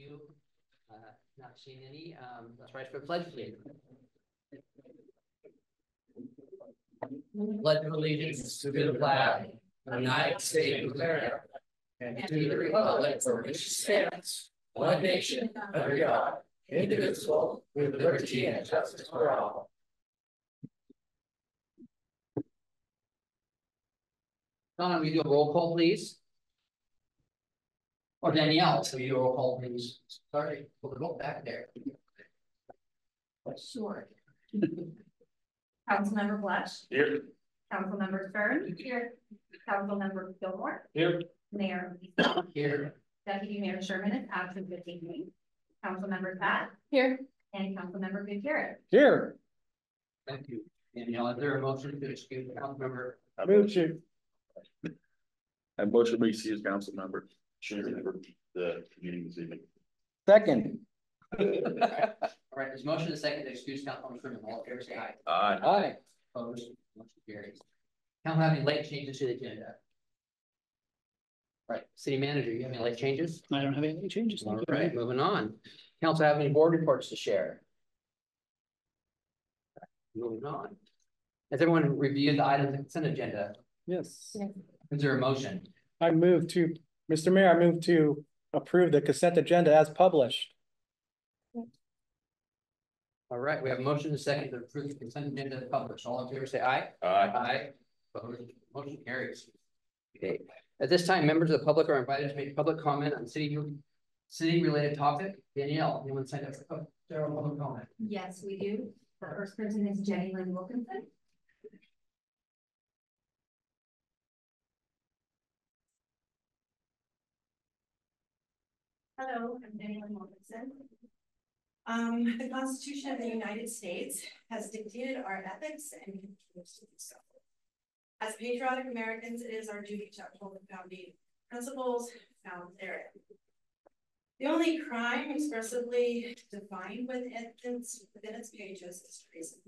you. Not seeing any. Let's rise for the pledge, please. Pledge of allegiance to the flag of the United States of America and to the republic for which it stands, one nation under God, indivisible, with liberty and justice for all. Donna, will you do a roll call, please? Or Danielle, will you do a roll call, please? Sorry, we'll go back there. Sure. Councilmember Flesch. Here. Councilmember Stern. Here. Councilmember Gilmore. Here. Mayor. Here. Deputy Mayor Sherman is absent this evening. Councilmember Pat. Here. And Councilmember Gutierrez. Here. Thank you. Danielle, is there a motion to excuse the council member? I move to. I motion we excuse council member. The meeting this evening. Second. All right, there's motion to second to excuse Councilman Sherman. All in favor, say aye. Aye. Aye. Opposed, motion carries. Council have any late changes to the agenda? Right, city manager, you have any late changes? I don't have any changes. All right, moving on. Council have any board reports to share? Moving on. Has everyone reviewed the items on the consent agenda? Yes. Is there a motion? I move to, Mr. Mayor, I move to approve the consent agenda as published. All right, we have a motion to second to approve the consent agenda as published. All in favor, say aye. Aye. Aye. Opposed, motion carries. Okay, at this time, members of the public are invited to make public comment on city related topic. Danielle, anyone signed up for general public comment? Yes, we do. The first person is Jenny Lynn Wilkinson. Hello, I'm Jenny Lynn Wilkinson. The Constitution of the United States has dictated our ethics and continues to do so. As patriotic Americans, it is our duty to uphold the founding principles found therein. The only crime expressively defined within its pages is treason,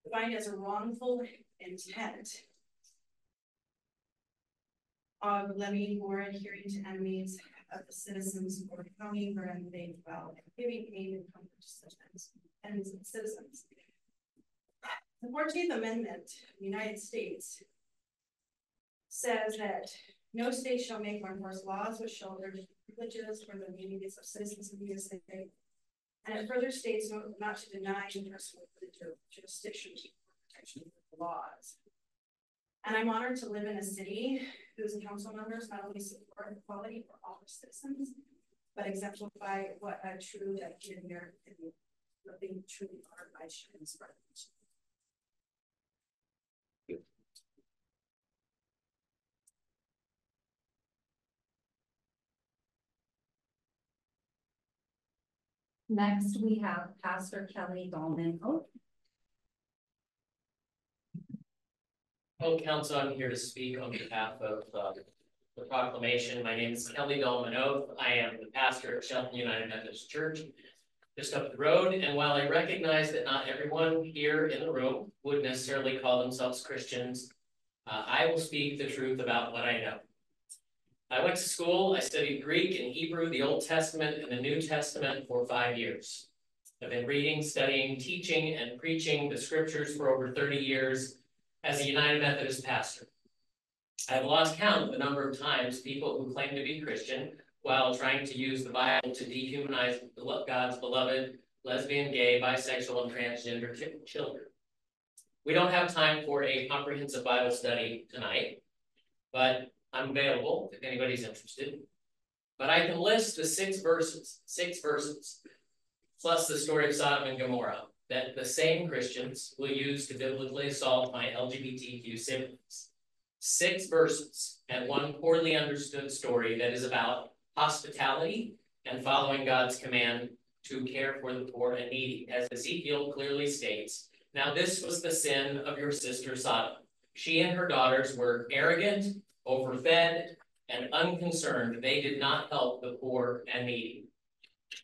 defined as a wrongful intent of levying war and adhering to enemies of the citizens or the county wherein they dwell, and giving aid and comfort to such enemies and citizens. The 14th Amendment of the United States says that no state shall make or enforce laws which shall urge privileges for the immunities of citizens of the USA, and it further states not to deny personal jurisdiction for protection of the laws. And I'm honored to live in a city whose council members not only support equality for all citizens, but exemplify what a true dedicated American living truly honored by Sherman's brothers. Next, we have Pastor Kelly Dahlman. Hello, Council. I'm here to speak on behalf of the proclamation. My name is Kelly Dahlman Oath. I am the pastor at Shelton United Methodist Church, just up the road. And while I recognize that not everyone here in the room would necessarily call themselves Christians, I will speak the truth about what I know. I went to school. I studied Greek and Hebrew, the Old Testament and the New Testament for 5 years. I've been reading, studying, teaching, and preaching the scriptures for over 30 years as a United Methodist pastor. I've lost count of the number of times people who claim to be Christian while trying to use the Bible to dehumanize God's beloved lesbian, gay, bisexual, and transgender children. We don't have time for a comprehensive Bible study tonight, but I'm available if anybody's interested. But I can list the six verses, plus the story of Sodom and Gomorrah, that the same Christians will use to biblically assault my LGBTQ siblings. 6 verses and one poorly understood story that is about hospitality and following God's command to care for the poor and needy. As Ezekiel clearly states, now this was the sin of your sister Sodom. She and her daughters were arrogant, overfed, and unconcerned. They did not help the poor and needy.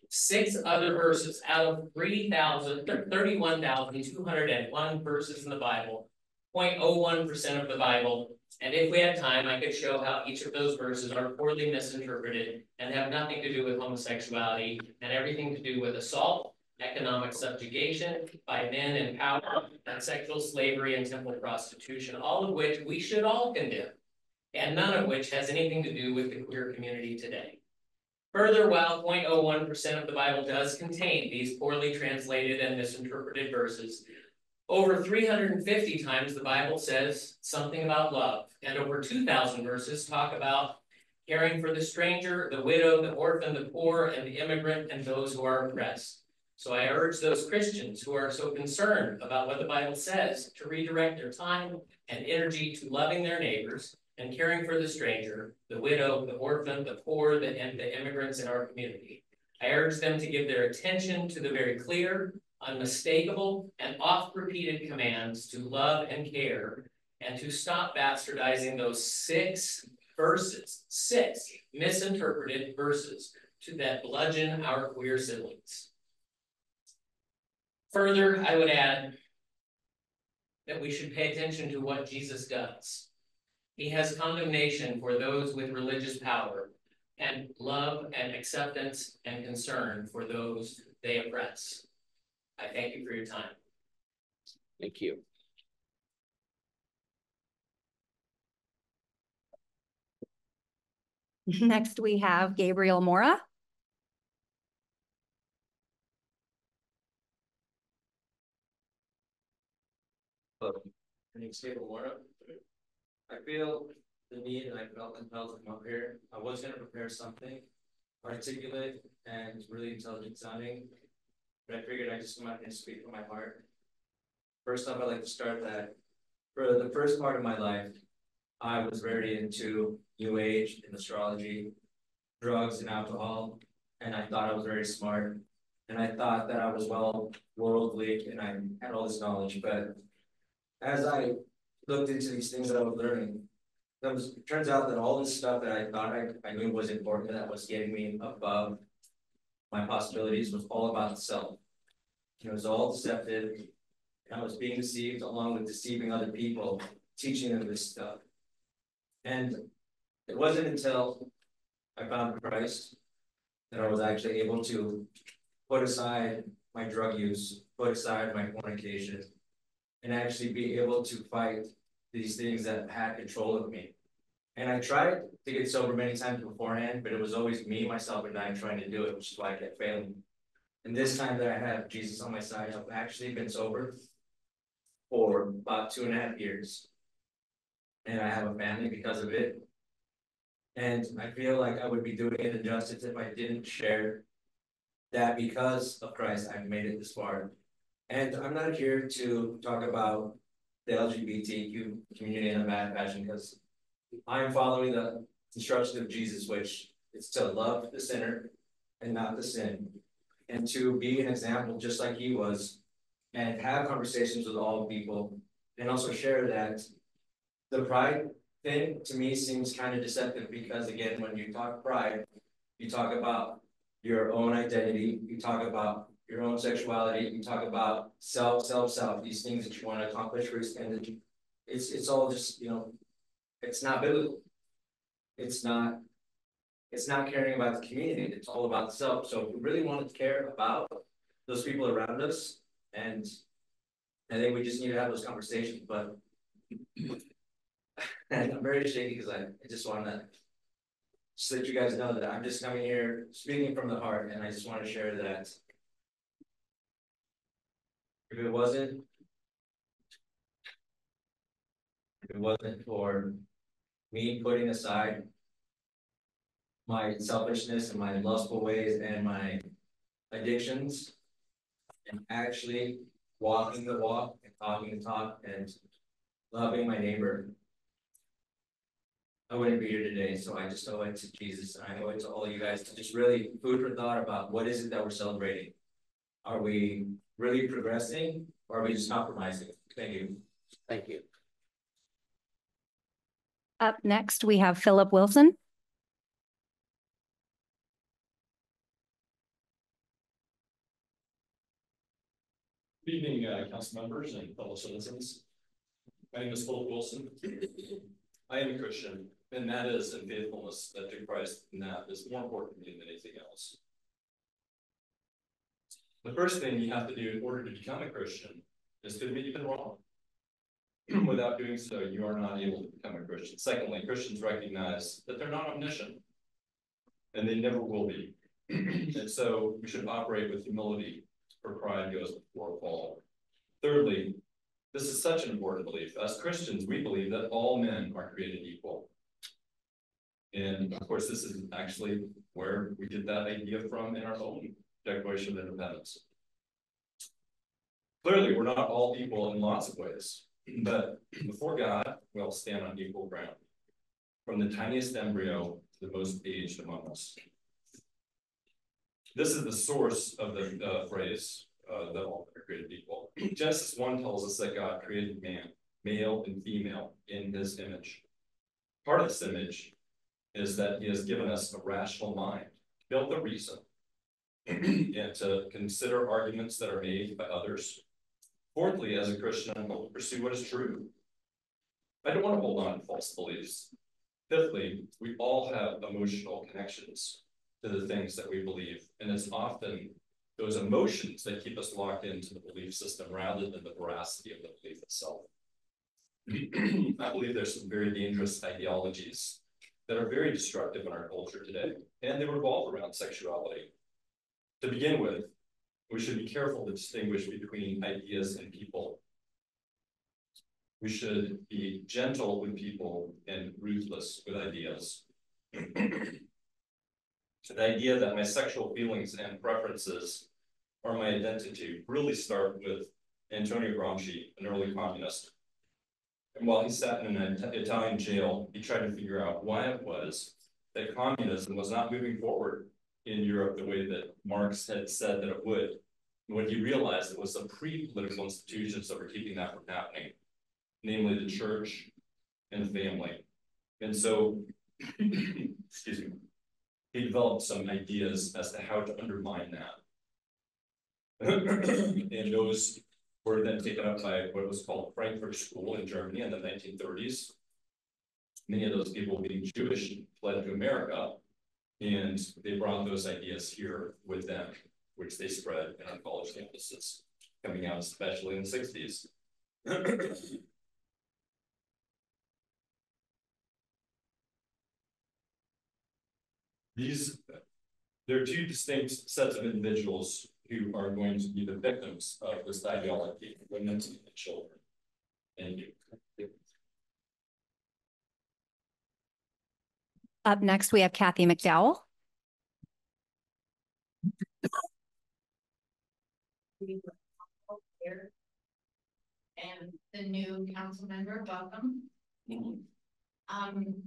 6 other verses out of 31,201 verses in the Bible 0.01% of the Bible. And if we had time, I could show how each of those verses are poorly misinterpreted and have nothing to do with homosexuality and everything to do with assault, economic subjugation by men in power, and sexual slavery and temple prostitution, all of which we should all condemn, and none of which has anything to do with the queer community today. Further, while 0.01% of the Bible does contain these poorly translated and misinterpreted verses, over 350 times the Bible says something about love, and over 2,000 verses talk about caring for the stranger, the widow, the orphan, the poor, and the immigrant, and those who are oppressed. So I urge those Christians who are so concerned about what the Bible says to redirect their time and energy to loving their neighbors and caring for the stranger, the widow, the orphan, the poor, and the immigrants in our community. I urge them to give their attention to the very clear, unmistakable, and oft-repeated commands to love and care, and to stop bastardizing those six misinterpreted verses that bludgeon our queer siblings. Further, I would add that we should pay attention to what Jesus does. He has condemnation for those with religious power, and love and acceptance and concern for those they oppress. I thank you for your time. Thank you. Next, we have Gabriel Mora. My name is Gabriel Mora. I feel the need, and I felt compelled to come up here. I was going to prepare something articulate and really intelligent sounding, but I figured I'd just come out and speak from my heart. First off, I'd like to start that for the first part of my life, I was very into New Age and astrology, drugs and alcohol, and I thought I was very smart. And I thought that I was well worldly and I had all this knowledge. But as I looked into these things that I was learning, it turns out that all this stuff that I thought I knew was important, that was getting me above my possibilities, was all about self. It was all deceptive. And I was being deceived along with deceiving other people, teaching them this stuff. And it wasn't until I found Christ that I was actually able to put aside my drug use, put aside my fornication, and actually be able to fight these things that had control of me. And I tried to get sober many times beforehand, but it was always me, myself, and I trying to do it, which is why I kept failing. And this time that I have Jesus on my side, I've actually been sober for about 2.5 years. And I have a family because of it. And I feel like I would be doing it injustice if I didn't share that because of Christ, I've made it this far. And I'm not here to talk about the LGBTQ community in a bad fashion, because I'm following the instruction of Jesus, which is to love the sinner and not the sin, and to be an example just like he was, and have conversations with all people, and also share that the pride thing to me seems kind of deceptive, because again, when you talk pride, you talk about your own identity, you talk about your own sexuality, you talk about self, these things that you want to accomplish, and it's all just, you know, it's not biblical. It's not caring about the community. It's all about self. So if we really want to care about those people around us, and I think we just need to have those conversations. But and I'm very shaky because I just want to just let you guys know that I'm just coming here speaking from the heart, and I just want to share that if it wasn't for me putting aside my selfishness and my lustful ways and my addictions, and actually walking the walk and talking the talk and loving my neighbor, I wouldn't be here today. So I just owe it to Jesus, and I owe it to all you guys to just really food for thought about what is it that we're celebrating. Are we really progressing, or are we just compromising? Thank you. Thank you. Up next, we have Philip Wilson. Good evening, council members and fellow citizens. My name is Philip Wilson. I am a Christian, and that is in faithfulness that to Christ, and that is more important to me than anything else. The first thing you have to do in order to become a Christian is to admit you've been wrong. Without doing so, you are not able to become a Christian. Secondly, Christians recognize that they're not omniscient, and they never will be. And so we should operate with humility, for pride goes before a fall. Thirdly, this is such an important belief. As Christians, we believe that all men are created equal. And of course, this is actually where we get that idea from in our own Declaration of Independence. Clearly, we're not all equal in lots of ways, but before God, we all stand on equal ground, from the tiniest embryo to the most aged among us. This is the source of the phrase that all men are created equal. Genesis 1 tells us that God created man, male and female, in his image. Part of this image is that he has given us a rational mind, to be able to reason, and to consider arguments that are made by others. Fourthly, as a Christian, I'm going to pursue what is true. I don't want to hold on to false beliefs. Fifthly, we all have emotional connections to the things that we believe, and it's often those emotions that keep us locked into the belief system rather than the veracity of the belief itself. I believe there's some very dangerous ideologies that are very destructive in our culture today, and they revolve around sexuality. To begin with, we should be careful to distinguish between ideas and people. We should be gentle with people and ruthless with ideas. So the idea that my sexual feelings and preferences are my identity really start with Antonio Gramsci, an early communist. And while he sat in an Italian jail, he tried to figure out why it was that communism was not moving forward in Europe the way that Marx had said that it would. And when he realized it was the pre-political institutions that were keeping that from happening, namely the church and the family. And so, excuse me, he developed some ideas as to how to undermine that. And those were then taken up by what was called Frankfurt School in Germany in the 1930s. Many of those people, being Jewish, fled to America, and they brought those ideas here with them, which they spread in our college campuses, coming out especially in the 60s. There are two distinct sets of individuals who are going to be the victims of this ideology, women and children. Thank you. Up next, we have Kathy McDowell. And the new council member, welcome. I'm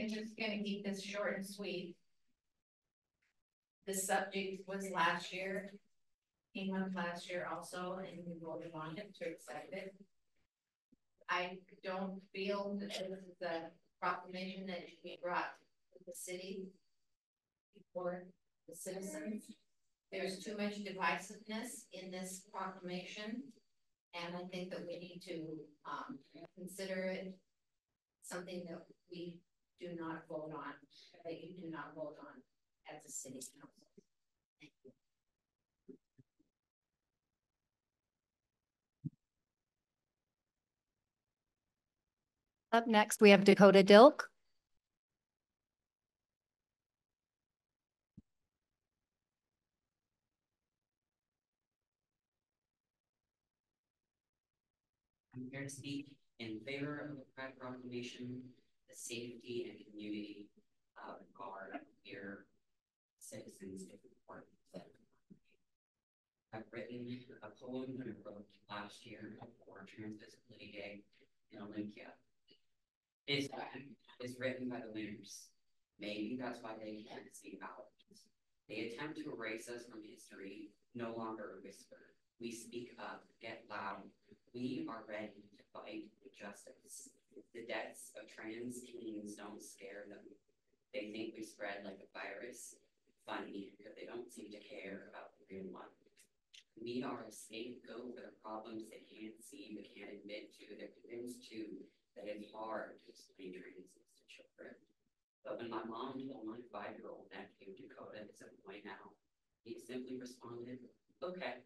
just gonna keep this short and sweet. The subject was last year, came up last year also, and we voted on it to accept it. I don't feel that this is a proclamation that should be brought to the city before the citizens. There's too much divisiveness in this proclamation, and I think that we need to consider it something that we do not vote on, that you do not vote on as a city council. Thank you. Up next, we have Dakota Dilk. I'm here to speak in favor of the Pride Proclamation, the safety and community of our dear citizens of the port. I've written a poem that I wrote last year for Trans Visibility Day in Olympia. It's written by the winners. Maybe that's why they can't see out. They attempt to erase us from history, no longer a whisper. We speak up, get loud. We are ready to fight for justice. The deaths of trans teens don't scare them. They think we spread like a virus. Funny, because they don't seem to care about the real one. We are a scapegoat for the problems they can't see, but can't admit to. They're convinced knows too that it's hard to explain transness to children. But when my mom told my 5-year-old nephew Dakota is at point now, he simply responded, okay.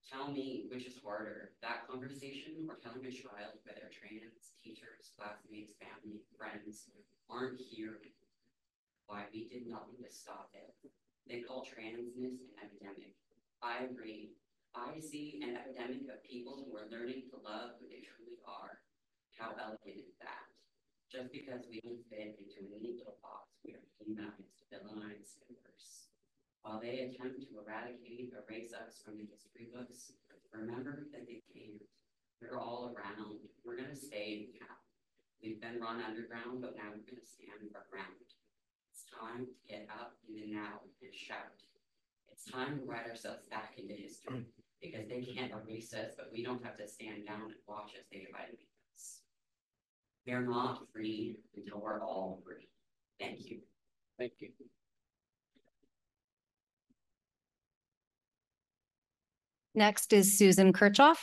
Tell me which is harder, that conversation or telling a child whether trans teachers, classmates, family, friends aren't here. Why we did nothing to stop it. They call transness an epidemic. I agree. I see an epidemic of people who are learning to love who they truly are. How elegant is that? Just because we don't fit into a neat little box, we are demonized, villainized, and worse. While they attempt to eradicate, erase us from the history books, remember that they can't. They're all around. We're gonna stay in town. We've been run underground, but now we're gonna stand our ground. It's time to get up in the now and shout. It's time to write ourselves back into history because they can't erase us, but we don't have to stand down and watch as they try to beat us. We are not free until we're all free. Thank you. Thank you. Next is Susan Kirchhoff.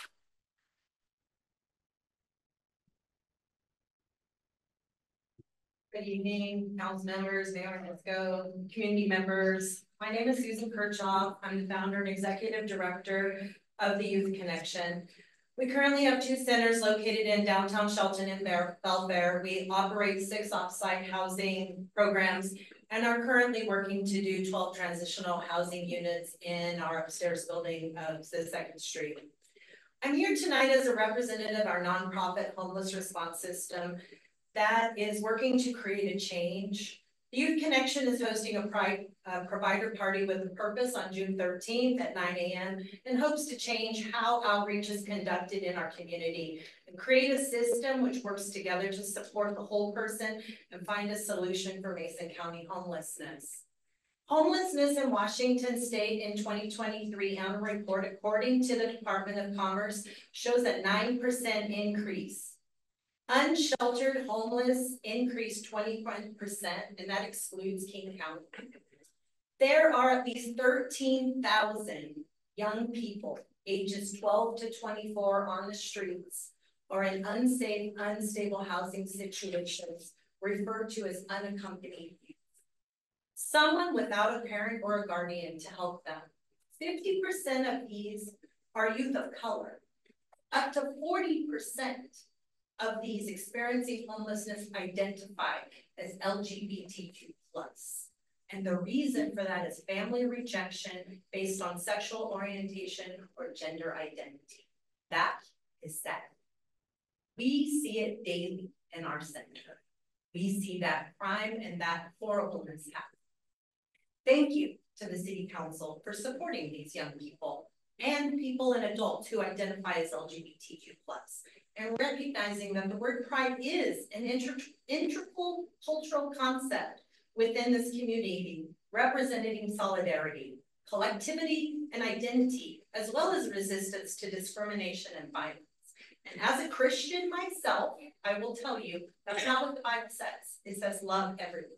Good evening, council members, Mayor Nisco, community members. My name is Susan Kirchhoff. I'm the founder and executive director of the Youth Connection. We currently have 2 centers located in downtown Shelton and Belfair. We operate 6 off-site housing programs and are currently working to do 12 transitional housing units in our upstairs building of the 2nd Street. I'm here tonight as a representative of our nonprofit homeless response system that is working to create a change. The Youth Connection is hosting a provider party with a purpose on June 13th at 9 a.m. and hopes to change how outreach is conducted in our community and create a system which works together to support the whole person and find a solution for Mason County homelessness. Homelessness in Washington State in 2023 annual report, according to the Department of Commerce, shows a 9% increase. Unsheltered homeless increased 21%, and that excludes King County. There are at least 13,000 young people ages 12 to 24 on the streets or in unsafe, unstable housing situations referred to as unaccompanied youth. Someone without a parent or a guardian to help them. 50% of these are youth of color. Up to 40% of these experiencing homelessness identify as LGBTQ+. And the reason for that is family rejection based on sexual orientation or gender identity. That is sad. We see it daily in our center. We see that crime and that horribleness happen. Thank you to the City Council for supporting these young people and people and adults who identify as LGBTQ+. And recognizing that the word pride is an integral cultural concept within this community, representing solidarity, collectivity, and identity, as well as resistance to discrimination and violence. And as a Christian myself, I will tell you, that's not what the Bible says. It says love everyone.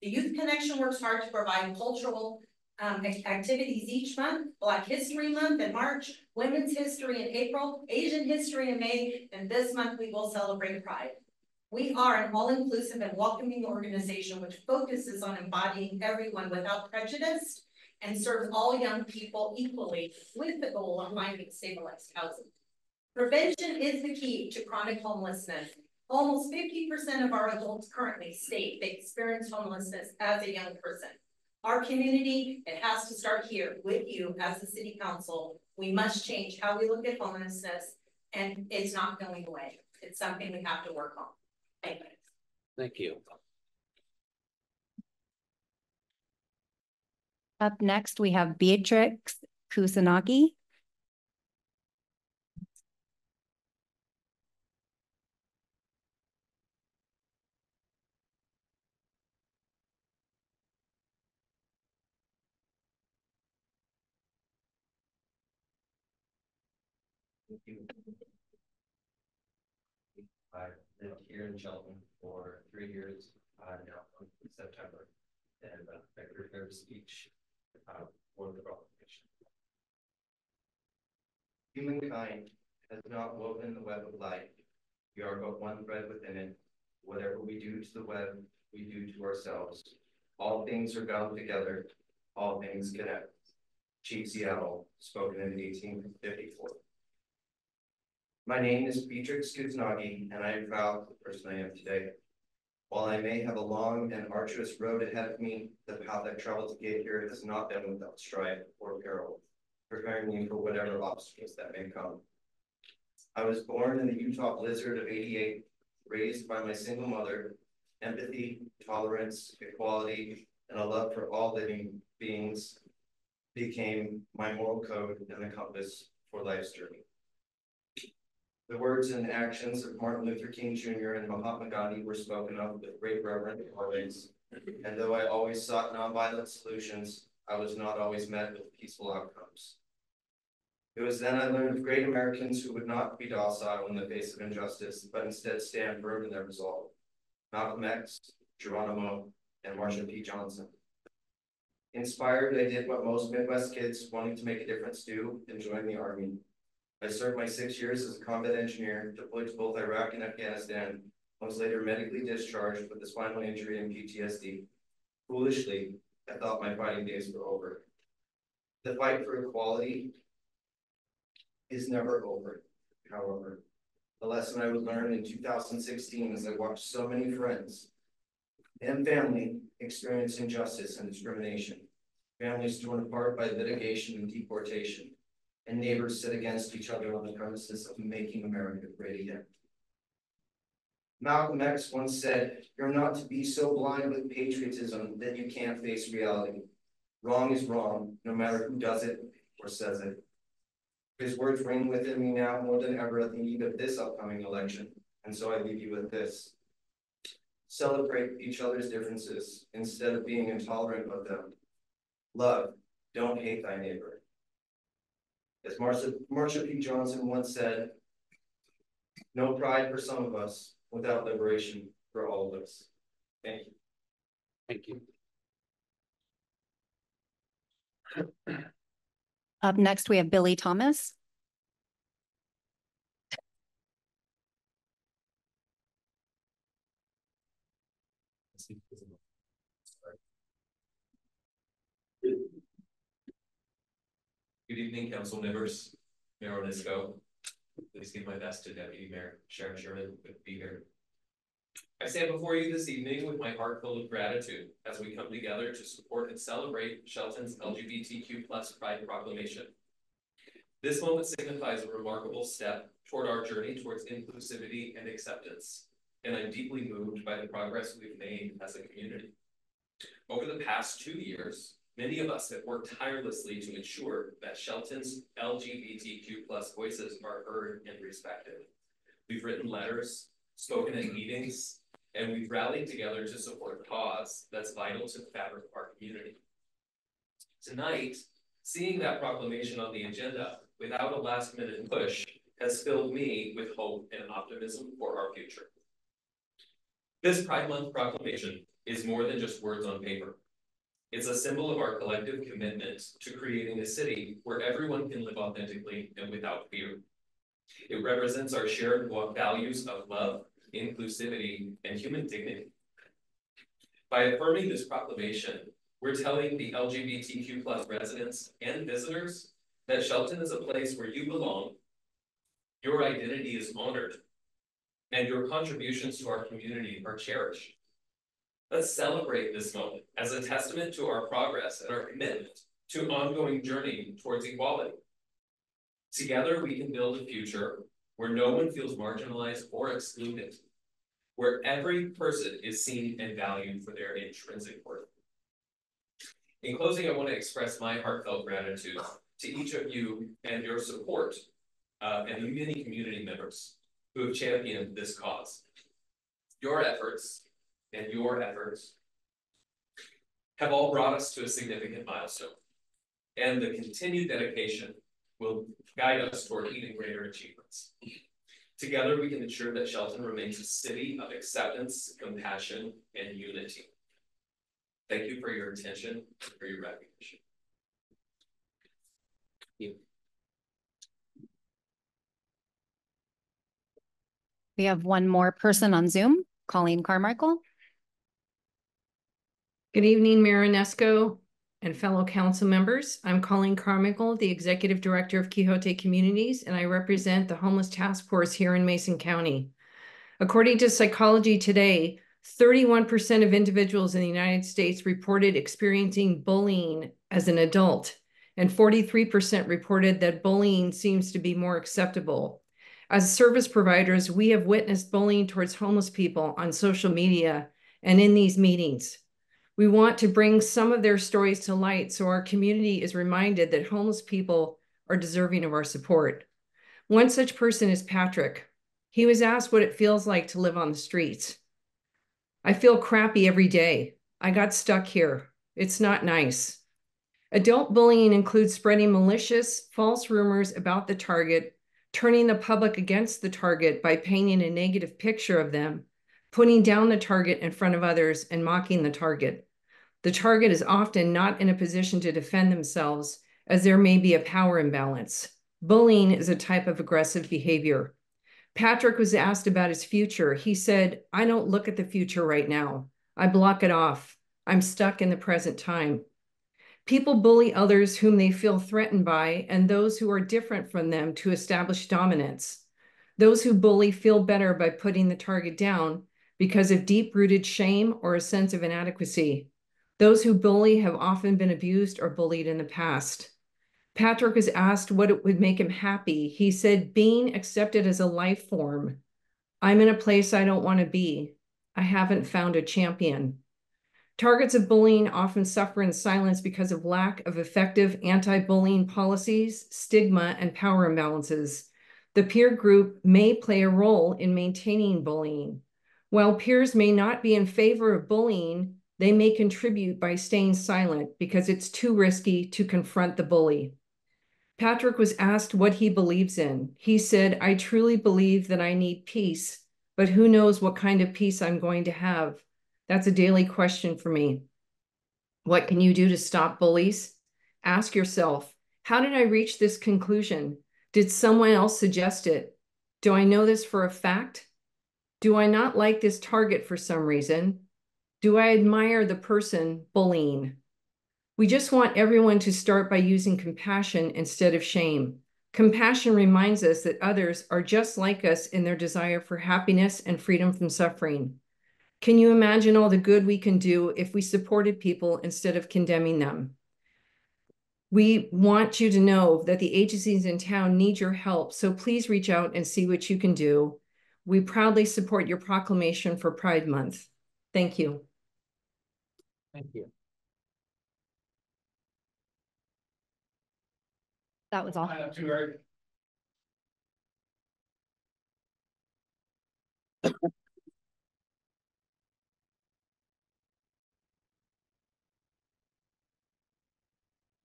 The Youth Connection works hard to provide cultural activities each month, Black History Month in March, Women's History in April, Asian History in May, and this month we will celebrate Pride. We are an all-inclusive and welcoming organization which focuses on embodying everyone without prejudice and serves all young people equally with the goal of finding stabilized housing. Prevention is the key to chronic homelessness. Almost 50% of our adults currently state they experience homelessness as a young person. Our community, it has to start here with you as the City Council. We must change how we look at homelessness, and it's not going away. It's something we have to work on. Thank you. Thank you. Up next, we have Beatrix Kusanagi. I lived here in Shelton for 3 years, now in September, and I prepared a speech for the proclamation. Humankind has not woven the web of life. We are but one thread within it. Whatever we do to the web, we do to ourselves. All things are bound together. All things connect. Chief Seattle, spoken in 1854. My name is Beatrix Kuznagi, and I am proud of the person I am today. While I may have a long and arduous road ahead of me, the path I've traveled to get here has not been without strife or peril, preparing me for whatever obstacles that may come. I was born in the Utah blizzard of '88, raised by my single mother. Empathy, tolerance, equality, and a love for all living beings became my moral code and the compass for life's journey. The words and actions of Martin Luther King Jr. and Mahatma Gandhi were spoken of with great reverence always, and though I always sought nonviolent solutions, I was not always met with peaceful outcomes. It was then I learned of great Americans who would not be docile in the face of injustice, but instead stand firm in their resolve. Malcolm X, Geronimo, and Marsha P. Johnson. Inspired, I did what most Midwest kids wanting to make a difference do and joined the Army. I served my 6 years as a combat engineer, deployed to both Iraq and Afghanistan, was later medically discharged with a spinal injury and PTSD. Foolishly, I thought my fighting days were over. The fight for equality is never over, however. The lesson I would learn in 2016 as I watched so many friends and family experience injustice and discrimination, families torn apart by litigation and deportation, and neighbors sit against each other on the premises of making America great again. Malcolm X once said, "You're not to be so blind with patriotism that you can't face reality. Wrong is wrong, no matter who does it or says it." His words ring within me now more than ever at the eve of this upcoming election, and so I leave you with this. Celebrate each other's differences instead of being intolerant of them. Love, don't hate thy neighbor. As Marsha P. Johnson once said, no pride for some of us without liberation for all of us. Thank you. Thank you. Up next, we have Billy Thomas. Good evening, council members, Mayor Onisco. Please give my best to Deputy Mayor Sharon Sherman to be here. I stand before you this evening with my heart full of gratitude as we come together to support and celebrate Shelton's LGBTQ+ Pride Proclamation. This moment signifies a remarkable step toward our journey towards inclusivity and acceptance, and I'm deeply moved by the progress we've made as a community. Over the past 2 years, many of us have worked tirelessly to ensure that Shelton's LGBTQ+ voices are heard and respected. We've written letters, spoken at meetings, and we've rallied together to support a cause that's vital to the fabric of our community. Tonight, seeing that proclamation on the agenda without a last-minute push has filled me with hope and optimism for our future. This Pride Month proclamation is more than just words on paper. It's a symbol of our collective commitment to creating a city where everyone can live authentically and without fear. It represents our shared values of love, inclusivity, and human dignity. By affirming this proclamation, we're telling the LGBTQ+ residents and visitors that Shelton is a place where you belong, your identity is honored, and your contributions to our community are cherished. Let's celebrate this moment as a testament to our progress and our commitment to an ongoing journey towards equality. Together, we can build a future where no one feels marginalized or excluded, where every person is seen and valued for their intrinsic worth. In closing, I want to express my heartfelt gratitude to each of you and your support and the many community members who have championed this cause. Your efforts have all brought us to a significant milestone, and the continued dedication will guide us toward even greater achievements. Together, we can ensure that Shelton remains a city of acceptance, compassion, and unity. Thank you for your attention and for your recognition. Thank you. We have one more person on Zoom, Colleen Carmichael. Good evening, Mayor Inesco and fellow council members. I'm Colleen Carmichael, the Executive Director of Quixote Communities, and I represent the Homeless Task Force here in Mason County. According to Psychology Today, 31% of individuals in the United States reported experiencing bullying as an adult, and 43% reported that bullying seems to be more acceptable. As service providers, we have witnessed bullying towards homeless people on social media and in these meetings. We want to bring some of their stories to light so our community is reminded that homeless people are deserving of our support. One such person is Patrick. He was asked what it feels like to live on the streets. I feel crappy every day. I got stuck here. It's not nice. Adult bullying includes spreading malicious, false rumors about the target, turning the public against the target by painting a negative picture of them, putting down the target in front of others, and mocking the target. The target is often not in a position to defend themselves, as there may be a power imbalance. Bullying is a type of aggressive behavior. Patrick was asked about his future. He said, "I don't look at the future right now. I block it off. I'm stuck in the present time." People bully others whom they feel threatened by and those who are different from them to establish dominance. Those who bully feel better by putting the target down because of deep-rooted shame or a sense of inadequacy. Those who bully have often been abused or bullied in the past. Patrick was asked what it would make him happy. He said, "Being accepted as a life form. I'm in a place I don't want to be. I haven't found a champion." Targets of bullying often suffer in silence because of lack of effective anti-bullying policies, stigma, and power imbalances. The peer group may play a role in maintaining bullying. While peers may not be in favor of bullying, they may contribute by staying silent because it's too risky to confront the bully. Patrick was asked what he believes in. He said, "I truly believe that I need peace, but who knows what kind of peace I'm going to have. That's a daily question for me." What can you do to stop bullies? Ask yourself, how did I reach this conclusion? Did someone else suggest it? Do I know this for a fact? Do I not like this target for some reason? Do I admire the person bullying? We just want everyone to start by using compassion instead of shame. Compassion reminds us that others are just like us in their desire for happiness and freedom from suffering. Can you imagine all the good we can do if we supported people instead of condemning them? We want you to know that the agencies in town need your help, so please reach out and see what you can do. We proudly support your proclamation for Pride Month. Thank you. Thank you. That was all.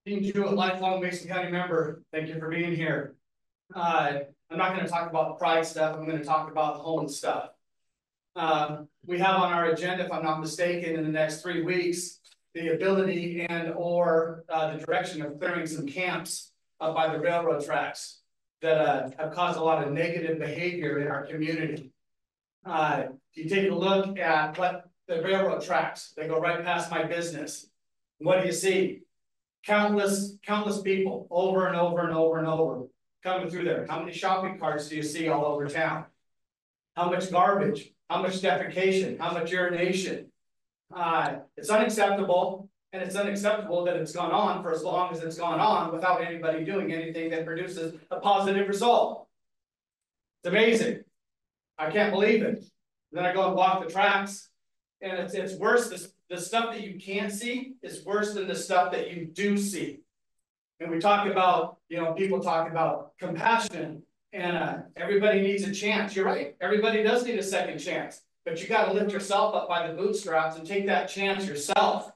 Dean Jewett, lifelong Mason County member. Thank you for being here. I'm not going to talk about the pride stuff. I'm going to talk about the homeless stuff. We have on our agenda, if I'm not mistaken, in the next 3 weeks, the ability and or the direction of clearing some camps up by the railroad tracks that have caused a lot of negative behavior in our community. If you take a look at what the railroad tracks, they go right past my business. What do you see? Countless people over and over and over and over coming through there. How many shopping carts do you see all over town? How much garbage? How much defecation? How much urination? It's unacceptable, and it's unacceptable that it's gone on for as long as it's gone on without anybody doing anything that produces a positive result. It's amazing. I can't believe it. Then I go and walk the tracks, and it's worse. The stuff that you can't see is worse than the stuff that you do see. And we talk about, people talk about compassion, and everybody needs a chance. You're right. Everybody does need a second chance, but you got to lift yourself up by the bootstraps and take that chance yourself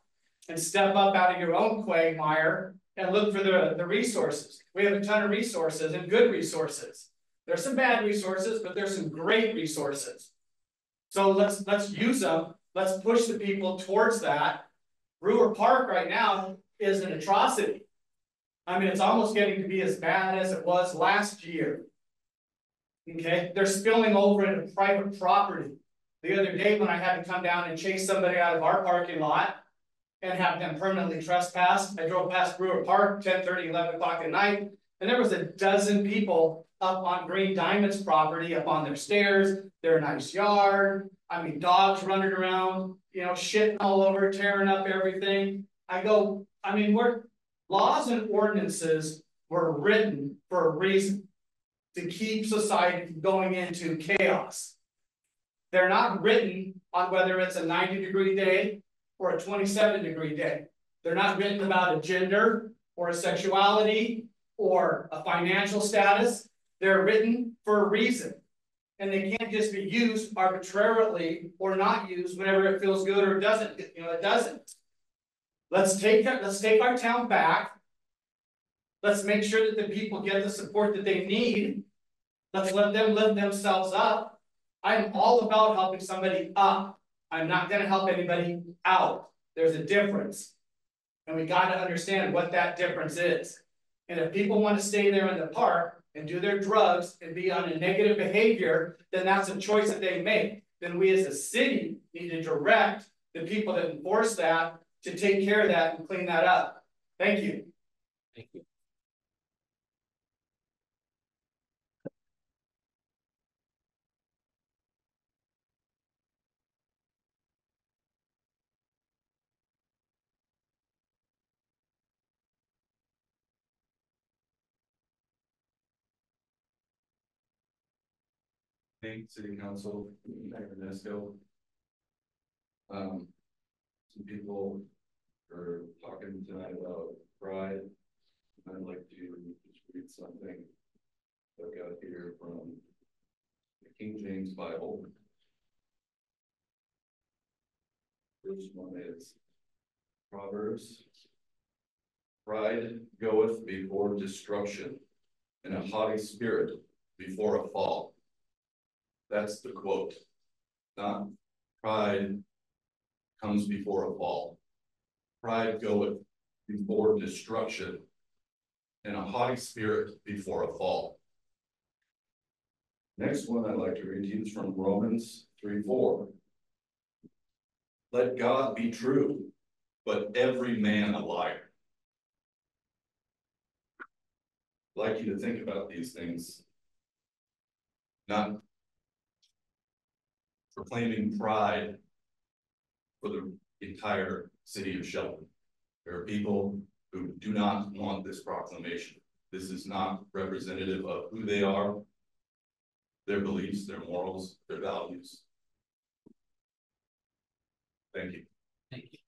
and step up out of your own quagmire and look for the resources. We have a ton of resources and good resources. There's some bad resources, but there's some great resources. So let's use them. Let's push the people towards that. Brewer Park right now is an atrocity. I mean, it's almost getting to be as bad as it was last year. Okay, they're spilling over into private property. The other day when I had to come down and chase somebody out of our parking lot and have them permanently trespassed, I drove past Brewer Park, 10:30, 11 o'clock at night, and there was a dozen people up on Green Diamond's property, up on their stairs, their nice yard. I mean, dogs running around, you know, shitting all over, tearing up everything. Laws and ordinances were written for a reason, to keep society from going into chaos. They're not written on whether it's a 90-degree day or a 27-degree day. They're not written about a gender or a sexuality or a financial status. They're written for a reason. And they can't just be used arbitrarily or not used whenever it feels good or doesn't, it doesn't. Let's take our town back. Let's make sure that the people get the support that they need. Let's let them lift themselves up. I'm all about helping somebody up. I'm not going to help anybody out. There's a difference. And we got to understand what that difference is. And if people want to stay there in the park and do their drugs and be on a negative behavior, then that's a choice that they make. Then we as a city need to direct the people that enforce that to take care of that and clean that up. Thank you. Thank you. Thank City Council, Mayor Nesco. Some people are talking tonight about pride. I'd like to just read something I've got here from the King James Bible. First one is Proverbs. Pride goeth before destruction, and a haughty spirit before a fall. That's the quote. Not pride comes before a fall. Pride goeth before destruction, and a haughty spirit before a fall. Next one I'd like to read to you is from Romans 3:4. Let God be true, but every man a liar. I'd like you to think about these things, not proclaiming pride for the entire city of Shelton. There are people who do not want this proclamation. This is not representative of who they are, their beliefs, their morals, their values. Thank you. Thank you.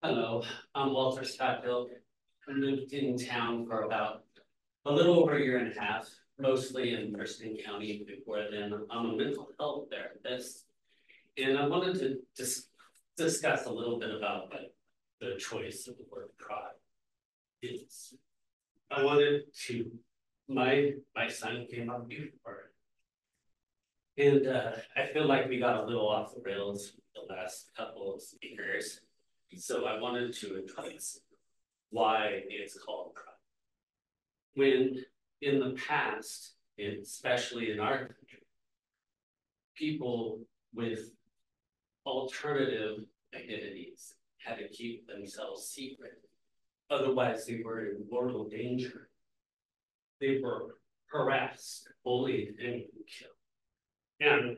Hello, I'm Walter Scottville. I lived in town for about a little over a year and a half, mostly in Thurston County. Before then, I'm a mental health therapist, and I wanted to just discuss a little bit about what the choice of the word pride is. I wanted to, my son came up before, and I feel like we got a little off the rails the last couple of speakers. So I wanted to address why it's called pride. When in the past, especially in our country, people with alternative identities had to keep themselves secret. Otherwise, they were in mortal danger. They were harassed, bullied, and even killed. And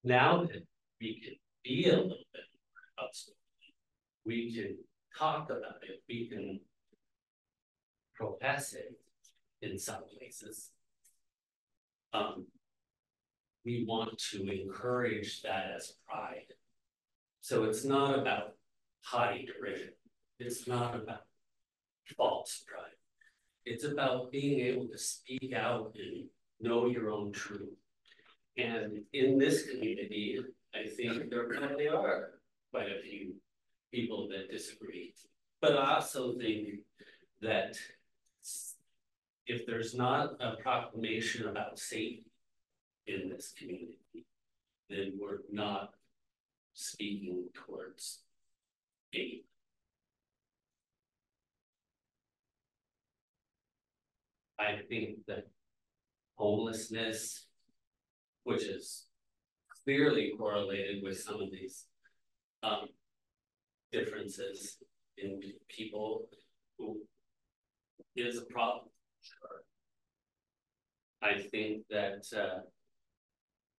now that we can be a little bit more outspoken, we can talk about it, we can profess it in some places. We want to encourage that as pride. So it's not about haughty derision. It's not about false pride. It's about being able to speak out and know your own truth. And in this community, I think there probably are quite a few people that disagree. But I also think that if there's not a proclamation about safety in this community, then we're not speaking towards aid. I think that homelessness, which is clearly correlated with some of these differences in people, who is a problem. Sure. I think that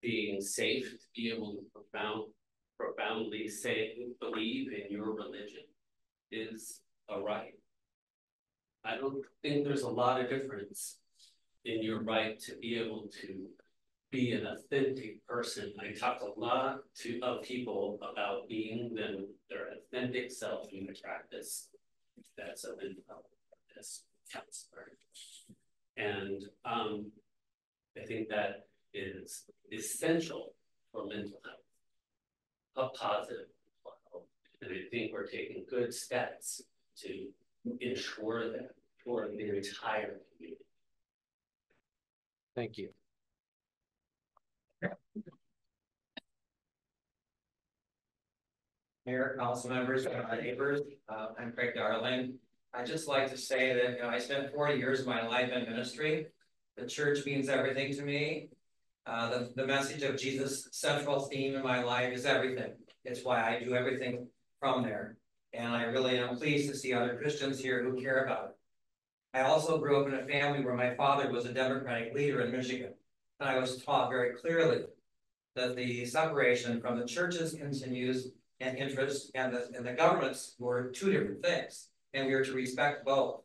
being safe to be able to profoundly believe in your religion is a right. I don't think there's a lot of difference in your right to be able to be an authentic person. I talk a lot of people about being their authentic self in the practice. That's a mental health practice counselor. And I think that is essential for mental health, a positive mental health. And I think we're taking good steps to ensure that for the entire community. Thank you. Mayor, council members, neighbors, I'm Craig Darling. I'd just like to say that I spent 40 years of my life in ministry. The church means everything to me. The message of Jesus' central theme in my life is everything. It's why I do everything from there. And I really am pleased to see other Christians here who care about it. I also grew up in a family where my father was a Democratic leader in Michigan. And I was taught very clearly that the separation from the churches continues and interests and the governments were two different things. And we are to respect both.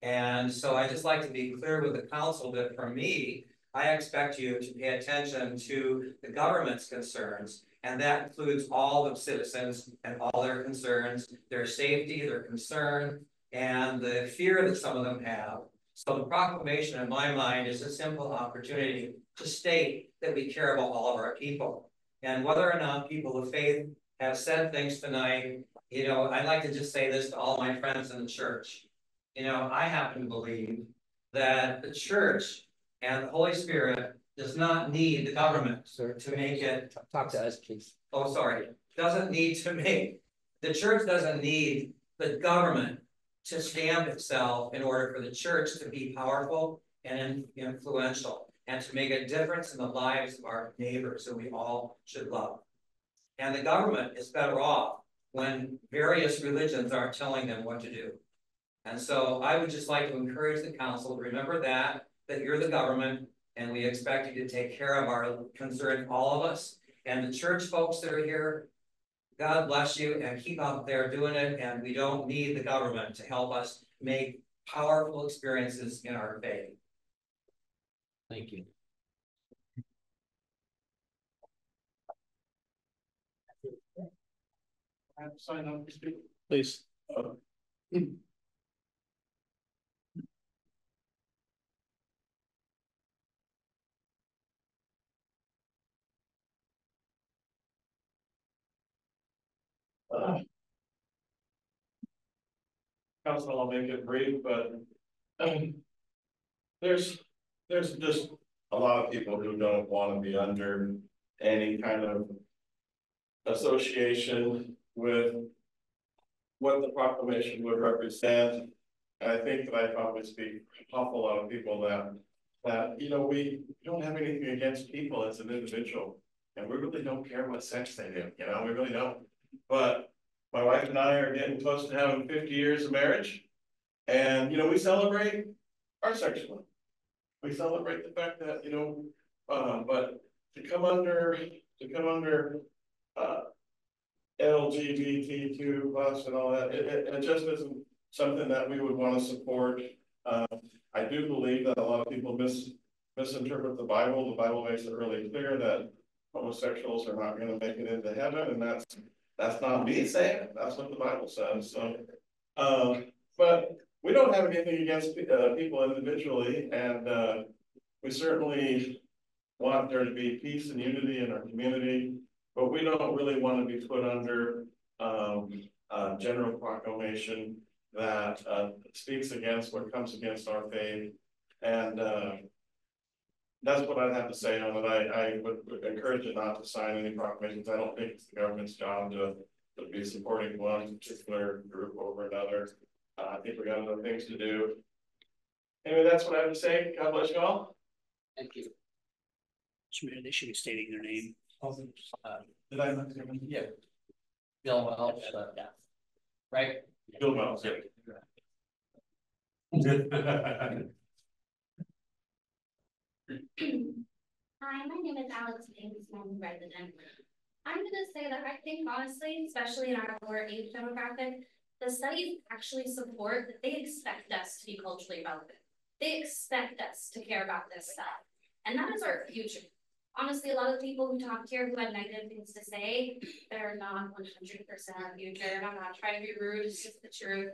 And so I just like to be clear with the council that for me, I expect you to pay attention to the government's concerns. And that includes all the citizens and all their concerns, their safety, their concern, and the fear that some of them have. So the proclamation in my mind is a simple opportunity to state that we care about all of our people. And whether or not people of faith have said things tonight, I'd like to just say this to all my friends in the church. I happen to believe that the church and the Holy Spirit does not need the government to make it. Talk to us, please. Oh, sorry. The church doesn't need the government to stamp itself in order for the church to be powerful and influential and to make a difference in the lives of our neighbors that we all should love. And the government is better off when various religions aren't telling them what to do. And so I would just like to encourage the council to remember that you're the government and we expect you to take care of our concern, all of us. And the church folks that are here, God bless you and keep out there doing it. And we don't need the government to help us make powerful experiences in our faith. Thank you. I have to sign up to speak. Please. Council, I'll make it brief, but there's just a lot of people who don't want to be under any kind of association with what the proclamation would represent. And I think that I probably speak for an awful lot of people that we don't have anything against people as an individual, and we really don't care what sex they do. We really don't. But my wife and I are getting close to having 50 years of marriage, and we celebrate our sexuality. We celebrate the fact that but to come under LGBTQ plus and all that, it just isn't something that we would want to support. I do believe that a lot of people misinterpret the Bible. The Bible makes it really clear that homosexuals are not going to make it into heaven, and that's not me saying it. That's what the Bible says. So, but we don't have anything against people individually, and we certainly want there to be peace and unity in our community, but we don't really want to be put under general proclamation that speaks against what comes against our faith. And that's what I have to say on it. I would encourage it not to sign any proclamations. I don't think it's the government's job to be supporting one particular group over another. I think we got other things to do. Anyway, that's what I have to say. God bless you all. Thank you. They should be stating their name. Did I? Yeah. Bill Welch, yeah. Right? Bill Welch, yeah. Hi, my name is Alex Banks, and I'm a resident. I'm gonna say that I think honestly, especially in our lower age demographic, the studies actually support that they expect us to be culturally relevant. They expect us to care about this stuff. And that is our future. Honestly, a lot of people who talked here who had negative things to say, they're not 100% our future. And I'm not trying to be rude, it's just the truth.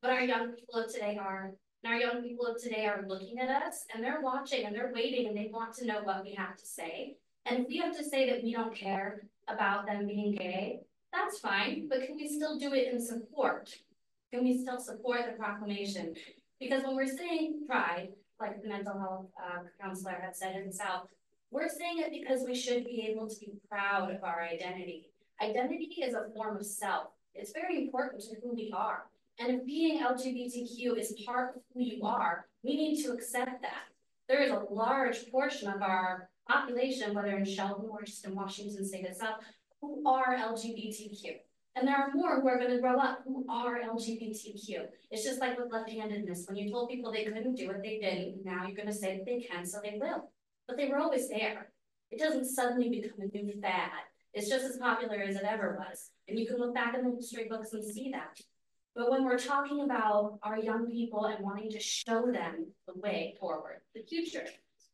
But our young people of today are. And our young people of today are looking at us and they're watching and they're waiting and they want to know what we have to say. And if we have to say that we don't care about them being gay, that's fine, but can we still do it in support? Can we still support the proclamation? Because when we're saying pride, like the mental health counselor had said himself, we're saying it because we should be able to be proud of our identity. Identity is a form of self. It's very important to who we are. And if being LGBTQ is part of who you are, we need to accept that. There is a large portion of our population, whether in Shelton or just in Washington state itself, who are LGBTQ. And there are more who are going to grow up who are LGBTQ. It's just like with left-handedness. When you told people they couldn't do it, they didn't. Now you're going to say that they can, so they will. But they were always there. It doesn't suddenly become a new fad. It's just as popular as it ever was. And you can look back in the history books and see that. But when we're talking about our young people and wanting to show them the way forward, the future,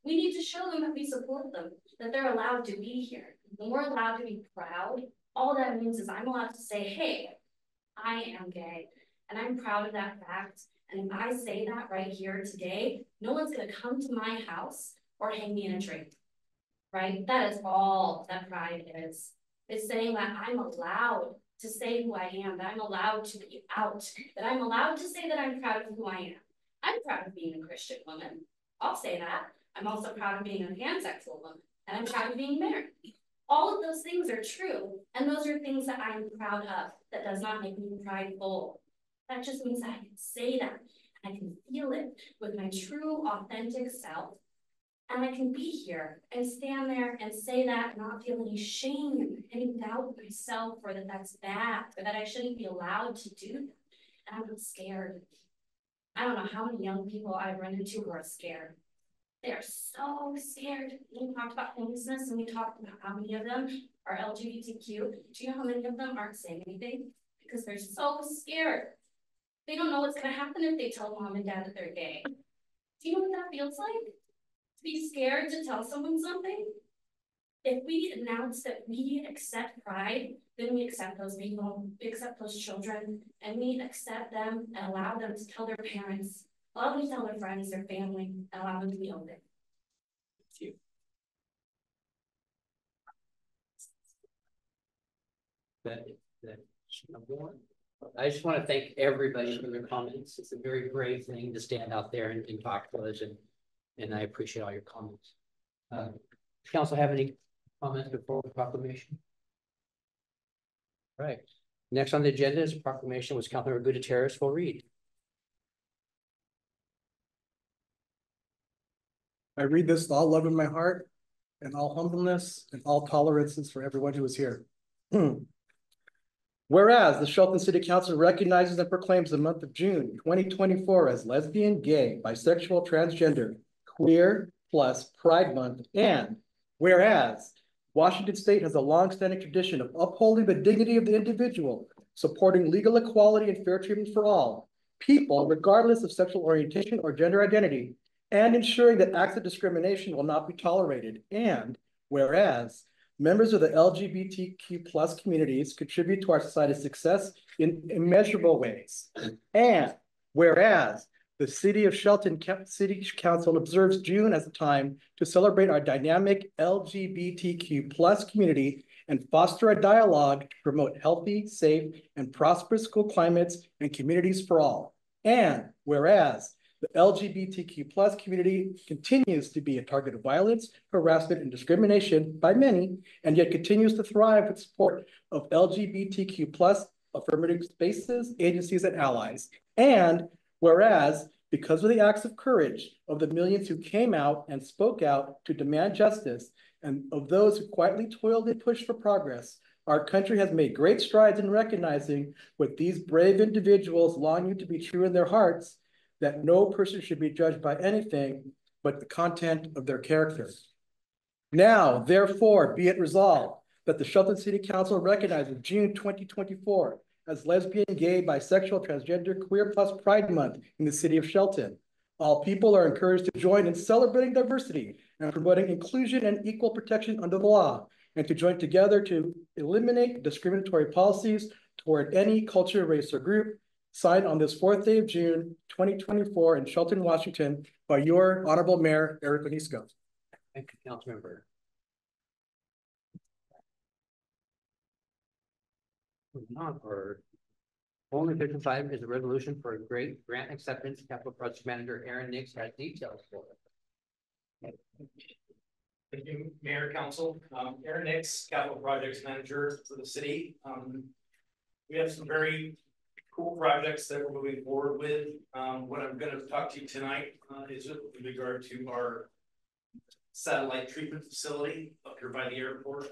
we need to show them that we support them, that they're allowed to be here. When we're allowed to be proud, all that means is I'm allowed to say, hey, I am gay, and I'm proud of that fact. And if I say that right here today, no one's gonna come to my house or hang me in a tree, right? That is all that pride is. It's saying that I'm allowed to say who I am, that I'm allowed to be out, that I'm allowed to say that I'm proud of who I am. I'm proud of being a Christian woman. I'll say that. I'm also proud of being a pansexual woman, and I'm proud of being married. All of those things are true, and those are things that I'm proud of. That does not make me prideful. That just means that I can say that, and I can feel it with my true, authentic self, and I can be here and stand there and say that and not feel any shame, any doubt myself, or that that's bad, or that I shouldn't be allowed to do that. And I'm not scared. I don't know how many young people I've run into who are scared. They are so scared. We talked about homelessness and we talked about how many of them are LGBTQ. Do you know how many of them aren't saying anything? Because they're so scared. They don't know what's going to happen if they tell mom and dad that they're gay. Do you know what that feels like? To be scared to tell someone something? If we announce that we accept pride, then we accept those people, we accept those children, and we accept them and allow them to tell their parents, allow them to tell their friends, their family, and allow them to be open. Thank you. I just want to thank everybody for their comments. It's a very brave thing to stand out there and talk to us, and I appreciate all your comments. Does council have any comments before the proclamation? All right. Next on the agenda is a proclamation which Councilor Gutierrez will read. I read this with all love in my heart and all humbleness and all tolerances for everyone who is here. Whereas the Shelton City Council recognizes and proclaims the month of June 2024 as lesbian, gay, bisexual, transgender, queer plus Pride Month, and whereas Washington State has a long-standing tradition of upholding the dignity of the individual, supporting legal equality and fair treatment for all people, regardless of sexual orientation or gender identity, and ensuring that acts of discrimination will not be tolerated. And whereas members of the LGBTQ plus communities contribute to our society's success in immeasurable ways. And whereas the City of Shelton City Council observes June as a time to celebrate our dynamic LGBTQ plus community and foster a dialogue to promote healthy, safe, and prosperous school climates and communities for all. And whereas the LGBTQ+ community continues to be a target of violence, harassment, and discrimination by many, and yet continues to thrive with support of LGBTQ+ affirmative spaces, agencies, and allies. And whereas, because of the acts of courage of the millions who came out and spoke out to demand justice, and of those who quietly toiled and pushed for progress, our country has made great strides in recognizing what these brave individuals longing to be true in their hearts, that no person should be judged by anything but the content of their character. Now, therefore, be it resolved that the Shelton City Council recognizes June 2024 as Lesbian, Gay, Bisexual, Transgender, Queer Plus Pride Month in the city of Shelton. All people are encouraged to join in celebrating diversity and promoting inclusion and equal protection under the law, and to join together to eliminate discriminatory policies toward any culture, race, or group. Signed on this 4th day of June, 2024 in Shelton, Washington, by your Honorable Mayor, Eric Onisco. Thank you, Councilmember. Moving on, for only 55 is a resolution for a great grant acceptance. Capital Project Manager Aaron Nix has details for it. Thank you, Mayor, Council. Aaron Nix, Capital Projects Manager for the city. We have some very cool projects that we're moving forward with. What I'm going to talk to you tonight is with regard to our satellite treatment facility up here by the airport.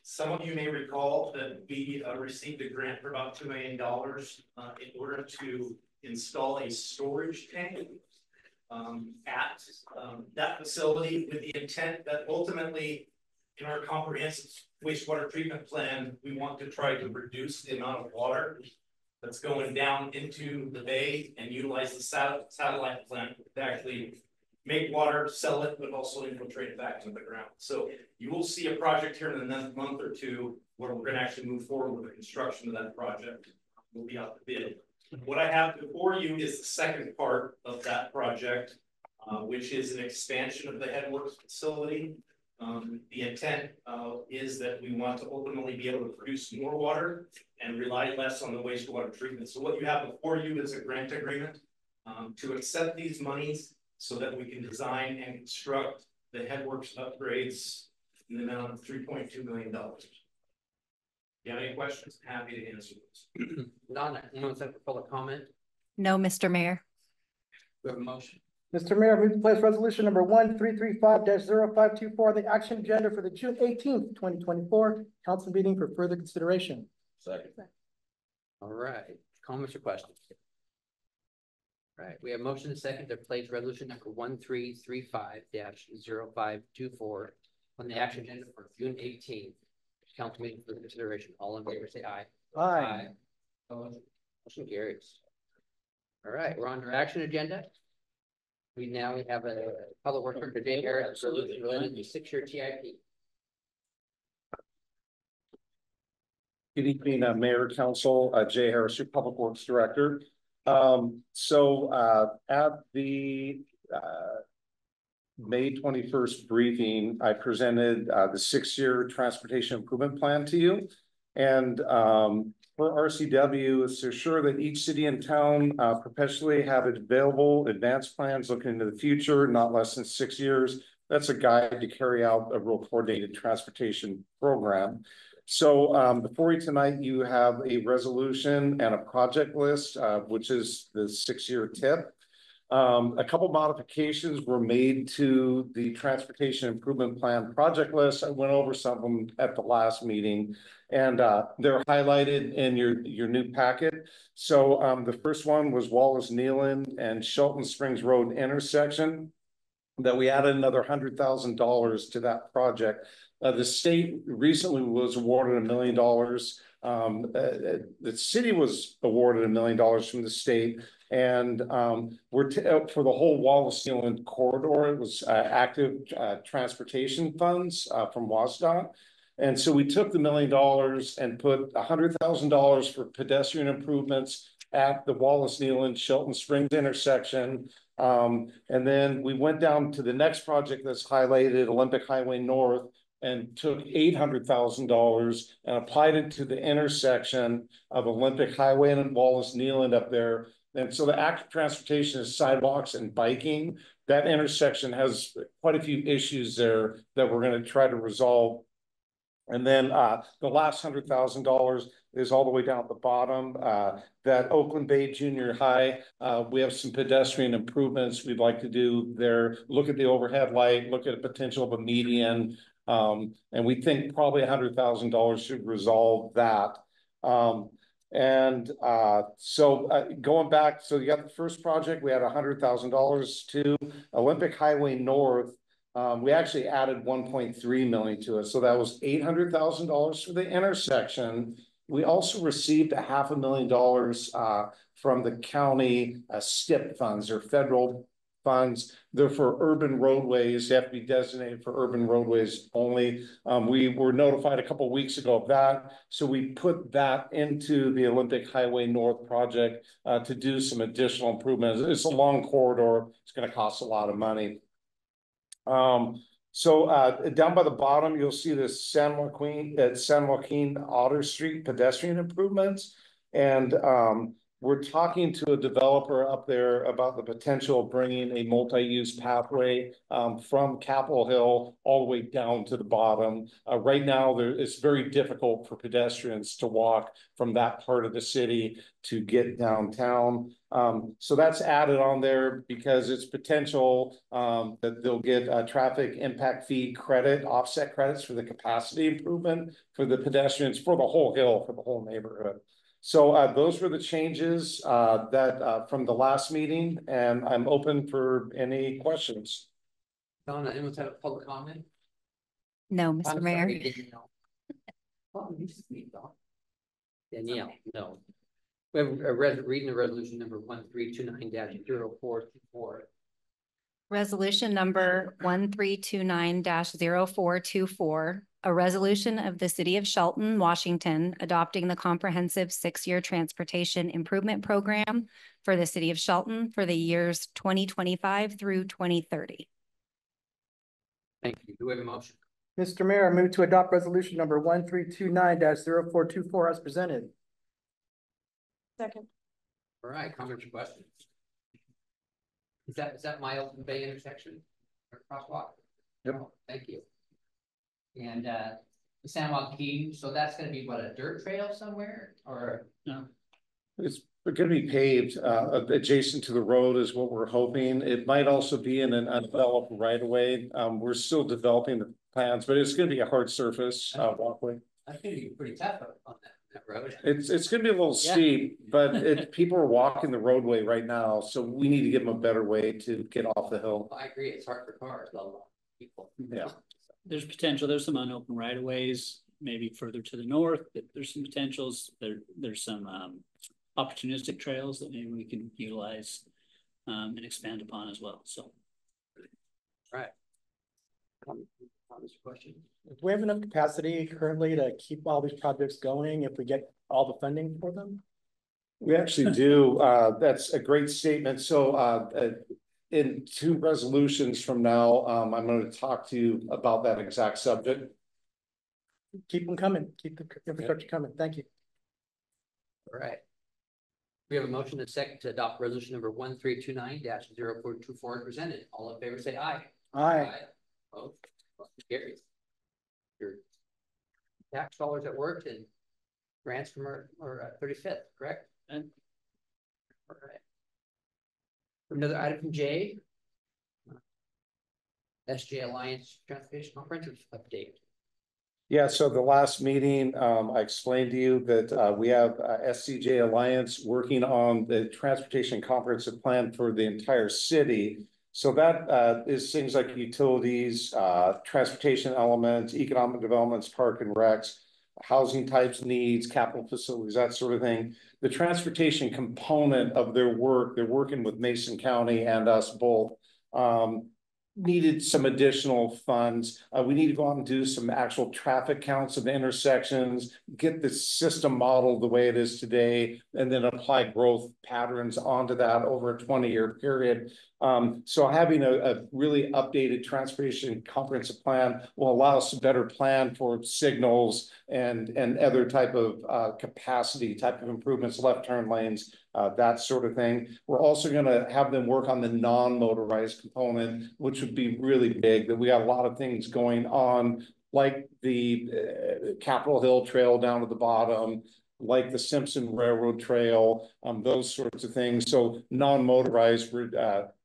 Some of you may recall that we received a grant for about $2 million in order to install a storage tank at that facility, with the intent that ultimately in our comprehensive wastewater treatment plan, we want to try to reduce the amount of water that's going down into the bay and utilize the satellite plant to actually make water, sell it, but also infiltrate it back into the ground. So you will see a project here in the next month or two where we're going to actually move forward with the construction of that project. We'll be out the bid. What I have before you is the second part of that project, which is an expansion of the Headworks facility. The intent is that we want to ultimately be able to produce more water and rely less on the wastewater treatment. So what you have before you is a grant agreement to accept these monies so that we can design and construct the Headworks upgrades in the amount of $3.2 million. If you have any questions, happy to answer those. Donna, anyone set for public comment? No, Mr. Mayor. We have a motion. Mr. Mayor, move to place resolution number 1335-0524 on the action agenda for the June 18th, 2024 council meeting for further consideration. Second. All right, comments or questions? All right, we have motion and second to place resolution number 1335-0524 on the action agenda for June 18th council meeting for consideration. All in favor, say aye. Aye. Motion carries. All right, we're on our action agenda. We now have a public works director, Jay Harris, resolution related to 6-year TIP. Good evening, Mayor, Council, Jay Harris, your Public Works Director. At the May 21st briefing, I presented the 6-year transportation improvement plan to you. And for RCW is to ensure that each city and town perpetually have available advanced plans looking into the future, not less than 6 years. That's a guide to carry out a real coordinated transportation program. So before you tonight, you have a resolution and a project list, which is the 6-year TIP. A couple modifications were made to the transportation improvement plan project list. I went over some of them at the last meeting, and they're highlighted in your new packet. So the first one was Wallace Nealon and Shelton Springs Road intersection, that we added another $100,000 to that project. The state recently was awarded $1 million. The city was awarded $1 million from the state, and we're for the whole Wallace Nealon corridor. It was active transportation funds from WSDOT. And so we took the $1 million and put $100,000 for pedestrian improvements at the Wallace Nealon Shelton Springs intersection. And then we went down to the next project that's highlighted, Olympic Highway North, and took $800,000 and applied it to the intersection of Olympic Highway and Wallace Nealand up there. And so the active transportation is sidewalks and biking. That intersection has quite a few issues there that we're going to try to resolve. And then the last $100,000 is all the way down at the bottom. That Oakland Bay Junior High, we have some pedestrian improvements we'd like to do there. Look at the overhead light, look at the potential of a median. And we think probably $100,000 should resolve that. So going back, so you got the first project, we had $100,000 to Olympic Highway North. We actually added 1.3 million to it. So that was $800,000 for the intersection. We also received $500,000 from the county STIP funds or federal funds. They're for urban roadways. They have to be designated for urban roadways only. We were notified a couple of weeks ago of that. So we put that into the Olympic Highway North project to do some additional improvements. It's a long corridor. It's going to cost a lot of money. Down by the bottom, you'll see this San Joaquin Otter Street pedestrian improvements. And we're talking to a developer up there about the potential of bringing a multi-use pathway from Capitol Hill all the way down to the bottom. Right now, it's very difficult for pedestrians to walk from that part of the city to get downtown. So that's added on there because it's potential that they'll get a traffic impact fee credit, offset credits for the capacity improvement for the pedestrians for the whole hill, for the whole neighborhood. So those were the changes that from the last meeting, and I'm open for any questions. Donna, anyone have a public comment? No, Mr. Mayor. Well, you speak, Dawn. Danielle, no. We have reading the resolution number 1329-0424. Resolution number 1329-0424, a resolution of the City of Shelton, Washington, adopting the comprehensive 6-year transportation improvement program for the City of Shelton for the years 2025 through 2030. Thank you. Do we have a motion? Mr. Mayor, I move to adopt resolution number 1329-0424 as presented. Second. All right, comments or questions? Is that my Oakland Bay intersection or crosswalk? Yep. Oh, thank you. And the San Joaquin, so that's going to be what, a dirt trail somewhere or no? It's going to be paved adjacent to the road is what we're hoping. It might also be in an undeveloped right of way. We're still developing the plans, but it's going to be a hard surface walkway. That's going to be pretty tough on that road. It's going to be a little steep, but people are walking the roadway right now, so we need to give them a better way to get off the hill. Well, I agree. It's hard for cars, let alone people. Yeah. There's potential. There's some unopened right of ways, maybe further to the north. There's some potentials. There's some opportunistic trails that maybe we can utilize and expand upon as well. So, right. Question. Do we have enough capacity currently to keep all these projects going if we get all the funding for them? We actually do. That's a great statement. So in 2 resolutions from now, I'm going to talk to you about that exact subject. Keep them coming. Keep the infrastructure coming. Thank you. All right. We have a motion and a second to adopt resolution number 1329-0424 presented. All in favor say aye. Aye. Opposed? Motion carries. Your tax dollars at work and grants from our 35th, correct? And all right. Another item from Jay. SJ Alliance Transportation Conference update. Yeah, so the last meeting, I explained to you that we have SCJ Alliance working on the transportation comprehensive plan for the entire city. So that is things like utilities, transportation elements, economic developments, park and recs, housing types, needs, capital facilities, that sort of thing. The transportation component of their work, they're working with Mason County and us both. needed some additional funds. We need to go out and do some actual traffic counts of the intersections, get the system modeled the way it is today, and then apply growth patterns onto that over a 20-year period. So having a really updated transportation comprehensive plan will allow us to better plan for signals and other type of capacity type of improvements, left turn lanes, that sort of thing. We're also going to have them work on the non-motorized component, which would be really big. That we got a lot of things going on, like the Capitol Hill Trail down to the bottom, like the Simpson Railroad Trail, those sorts of things. So non-motorized,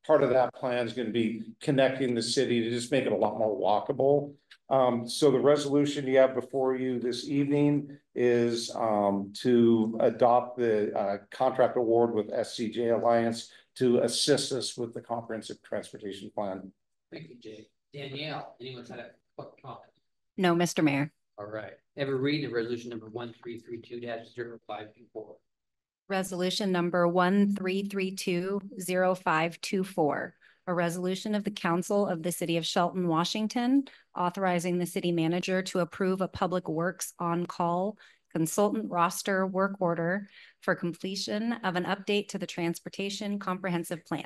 part of that plan is going to be connecting the city to just make it a lot more walkable. So the resolution you have before you this evening is to adopt the contract award with SCJ Alliance to assist us with the comprehensive transportation plan. Thank you, Jay. Danielle, anyone had a quick comment? No, Mr. Mayor. All right. Ever read the resolution number 1332-0524? Resolution number 1332-0524. A resolution of the Council of the City of Shelton, Washington, authorizing the city manager to approve a public works on-call consultant roster work order for completion of an update to the Transportation Comprehensive Plan.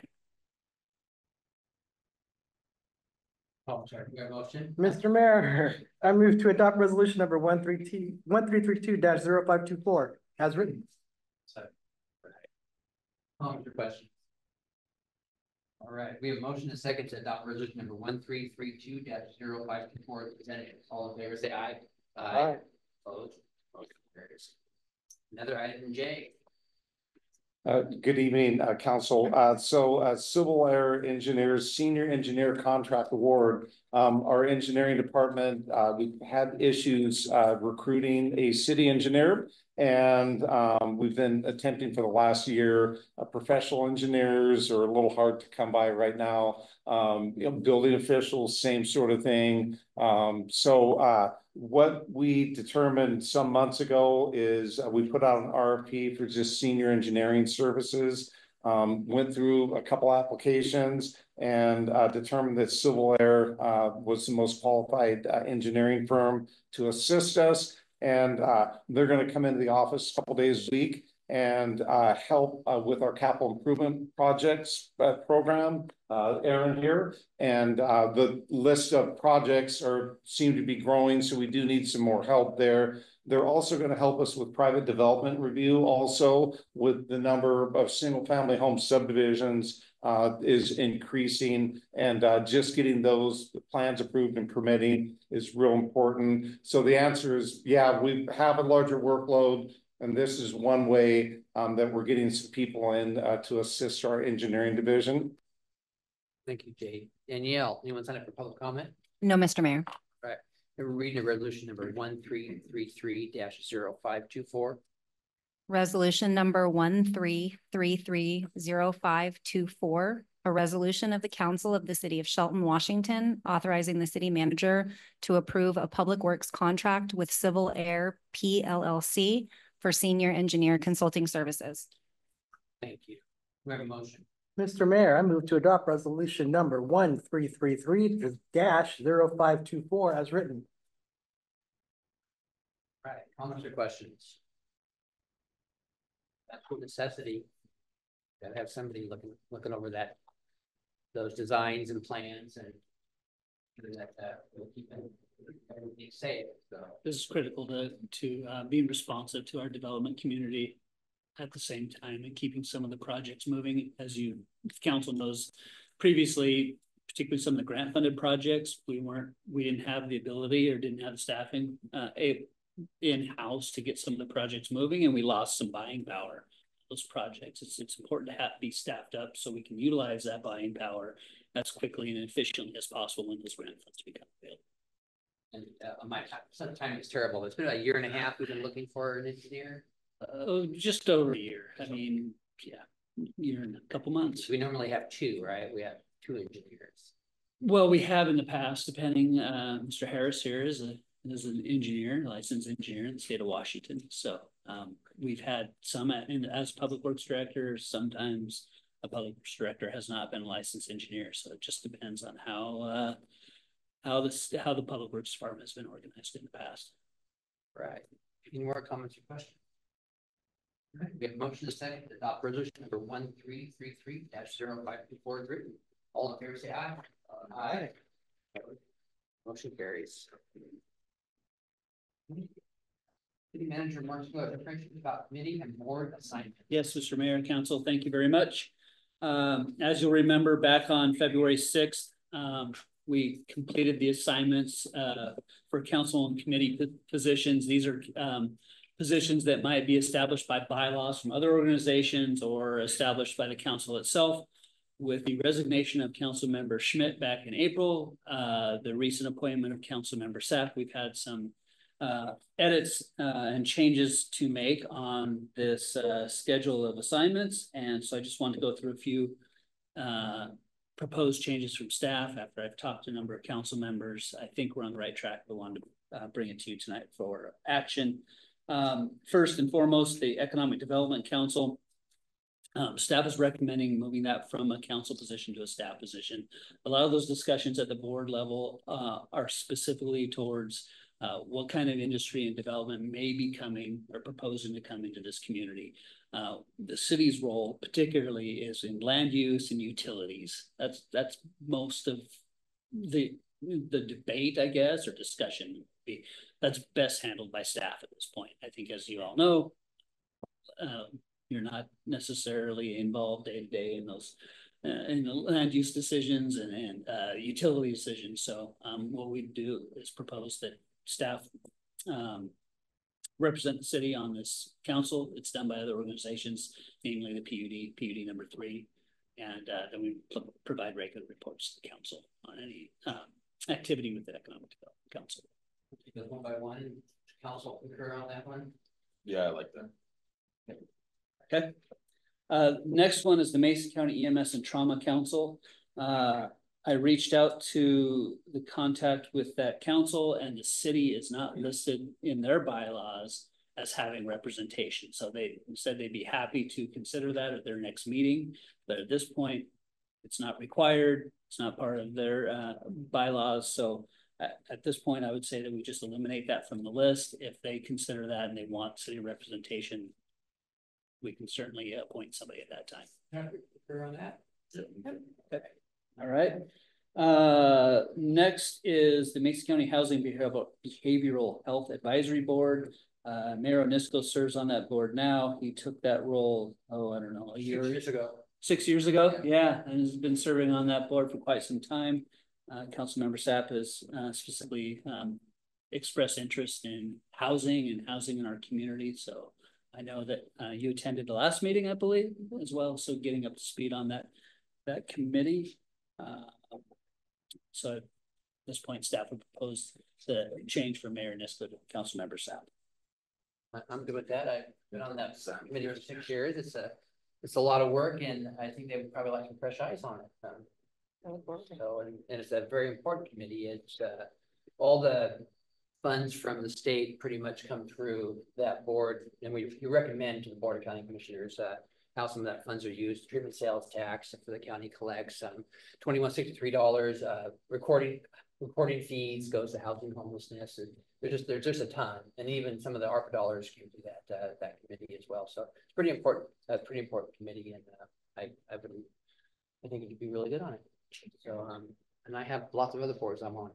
Oh, sorry, you got a motion? Mr. Mayor, I move to adopt resolution number 1332-0524 as written. Sorry. Comments or questions? All right, we have a motion and a second to adopt resolution number 1332-0524 presented. All in favor, say aye. Aye. Opposed? Motion carries. Another item, J. Good evening, Council. Civil Air Engineers Senior Engineer Contract Award. Our engineering department, we've had issues recruiting a city engineer, and we've been attempting for the last year. Professional engineers are a little hard to come by right now. Building officials, same sort of thing. What we determined some months ago is we put out an RFP for just senior engineering services, went through a couple applications, and determined that Civil Air was the most qualified engineering firm to assist us. And they're going to come into the office a couple days a week and help with our capital improvement projects program. Aaron here, and the list of projects seem to be growing, so we do need some more help there. They're also going to help us with private development review, also with the number of single family home subdivisions is increasing, and just getting those plans approved and permitting is real important. So the answer is, yeah, we have a larger workload, and this is one way that we're getting some people in to assist our engineering division. Thank you, Jay. Danielle, anyone sign up for public comment? No, Mr. Mayor. All right. We're reading a resolution number 1333-0524. Resolution number 1333-0524. A resolution of the Council of the City of Shelton, Washington, authorizing the city manager to approve a public works contract with Civil Air PLLC for senior engineer consulting services. Thank you. We have a motion. Mr. Mayor, I move to adopt resolution number 1333-0524 as written. All right, comments or questions? That's a necessity. Gotta have somebody looking over those designs and plans, and that will keep everything safe. So this is critical to being responsive to our development community at the same time and keeping some of the projects moving. As the council knows, previously, particularly some of the grant funded projects, we didn't have the ability or didn't have the staffing in-house to get some of the projects moving, and we lost some buying power. Those projects, it's important to be staffed up so we can utilize that buying power as quickly and efficiently as possible when those grant funds become available. And my time is terrible. It's been about a year and a half we've been looking for an engineer. Just over a year. I mean, yeah, year and a couple months. We normally have two, right? We have two engineers. Well, we have in the past, depending. Mr. Harris here is an engineer, licensed engineer in the state of Washington. So we've had some as public works director, sometimes a public works director has not been a licensed engineer. So it just depends on how the public works department has been organized in the past. Right. Any more comments or questions? All right, we have a motion to second to adopt resolution number 1333-0543. All in favor, say aye. Aye. Motion carries. City Manager Mark Smoot, information about committee and board assignment. Yes, Mr. Mayor and Council, thank you very much. As you'll remember, back on February 6th, we completed the assignments for council and committee positions. These are positions that might be established by bylaws from other organizations or established by the council itself. With the resignation of Council Member Schmidt back in April, the recent appointment of Council Member Sapp, we've had some edits and changes to make on this schedule of assignments. And so I just want to go through a few proposed changes from staff after I've talked to a number of council members. I think we're on the right track. I wanted to bring it to you tonight for action. First and foremost, the Economic Development Council. Staff is recommending moving that from a council position to a staff position. A lot of those discussions at the board level are specifically towards what kind of industry and development may be coming or proposing to come into this community. The city's role particularly is in land use and utilities. That's most of the debate, I guess, or discussion. That's best handled by staff at this point. I think, as you all know, you're not necessarily involved day to day in those in the land use decisions and utility decisions. So what we do is propose that staff represent the city on this council. It's done by other organizations, namely the PUD number 3, and then we provide regular reports to the council on any activity with the Economic Development Council. Take those one by one. Council concur on that one? Yeah, I like that. Okay. Next one is the Mason County EMS and Trauma Council. I reached out to the contact with that council, and the city is not listed in their bylaws as having representation. So they said they'd be happy to consider that at their next meeting, but at this point, it's not required. It's not part of their bylaws. So at this point, I would say that we just eliminate that from the list. If they consider that and they want city representation, we can certainly appoint somebody at that time. Concur on that? Okay. All right. Next is the Mason County Housing Behavioral Health Advisory Board. Mayor Onisco serves on that board now. He took that role, I don't know, 6 years ago. 6 years ago, yeah, and has been serving on that board for quite some time. Councilmember Sapp has specifically expressed interest in housing in our community. So I know that you attended the last meeting, I believe, as well. So getting up to speed on that committee. So at this point, staff would propose the change for Mayor Onisco to Councilmember Sapp. I'm good with that. I've been on that committee for 6 years. It's a lot of work, and I think they would probably like some fresh eyes on it. So, and it's a very important committee. It's all the funds from the state pretty much come through that board, and we recommend to the Board of County Commissioners how some of that funds are used. Driven sales tax for the county collects $2163. Recording fees goes to housing homelessness, and there's just a ton, and even some of the ARPA dollars came to that committee as well. So it's pretty important. Pretty important committee, and I think it could be really good on it. So and I have lots of other boards I'm on,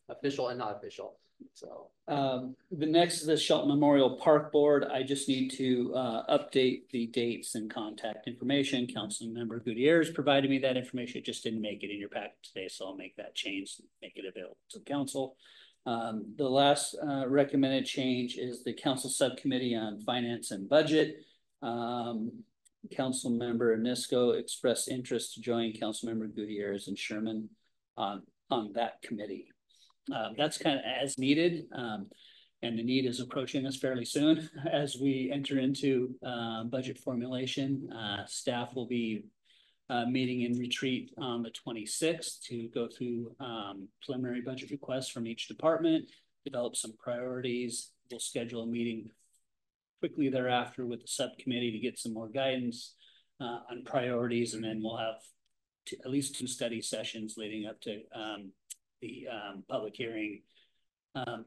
official and not official. So the next is the Shelton Memorial Park Board. I just need to update the dates and contact information. Councilmember Gutierrez provided me that information. It just didn't make it in your packet today, so I'll make that change, make it available to the council. The last recommended change is the council subcommittee on finance and budget. Councilmember Onisco expressed interest to join Councilmember Gutierrez and Sherman on that committee. That's kind of as needed, and the need is approaching us fairly soon as we enter into budget formulation. Staff will be meeting in retreat on the 26th to go through preliminary budget requests from each department, develop some priorities. We'll schedule a meeting quickly thereafter with the subcommittee to get some more guidance on priorities, and then we'll have at least 2 study sessions leading up to the public hearing. I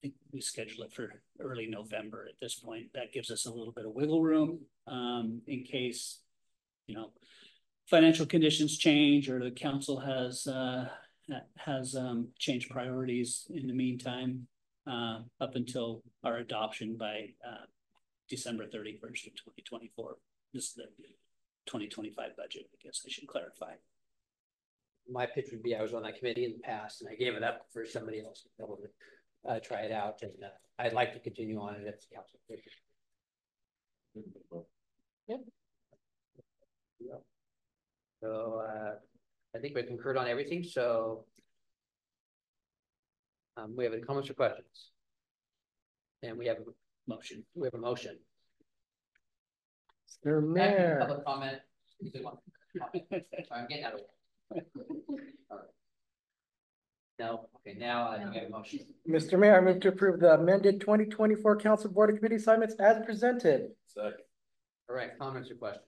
think we schedule it for early November at this point. That gives us a little bit of wiggle room in case, you know, financial conditions change or the council has changed priorities in the meantime, up until our adoption by December 31st of 2024. This is the 2025 budget, I guess I should clarify. My pitch would be I was on that committee in the past and I gave it up for somebody else to be able to try it out, and I'd like to continue on it as council. Yep. So I think we concurred on everything. So we have any comments or questions? And we have a motion. We have a motion. Mr. Mayor. Public comment. I'm getting out of it. All right. No. Okay. Now I have a motion. Mr. Mayor, I move to approve the amended 2024 Council Board of Committee assignments as presented. Second. All right. Comments or questions?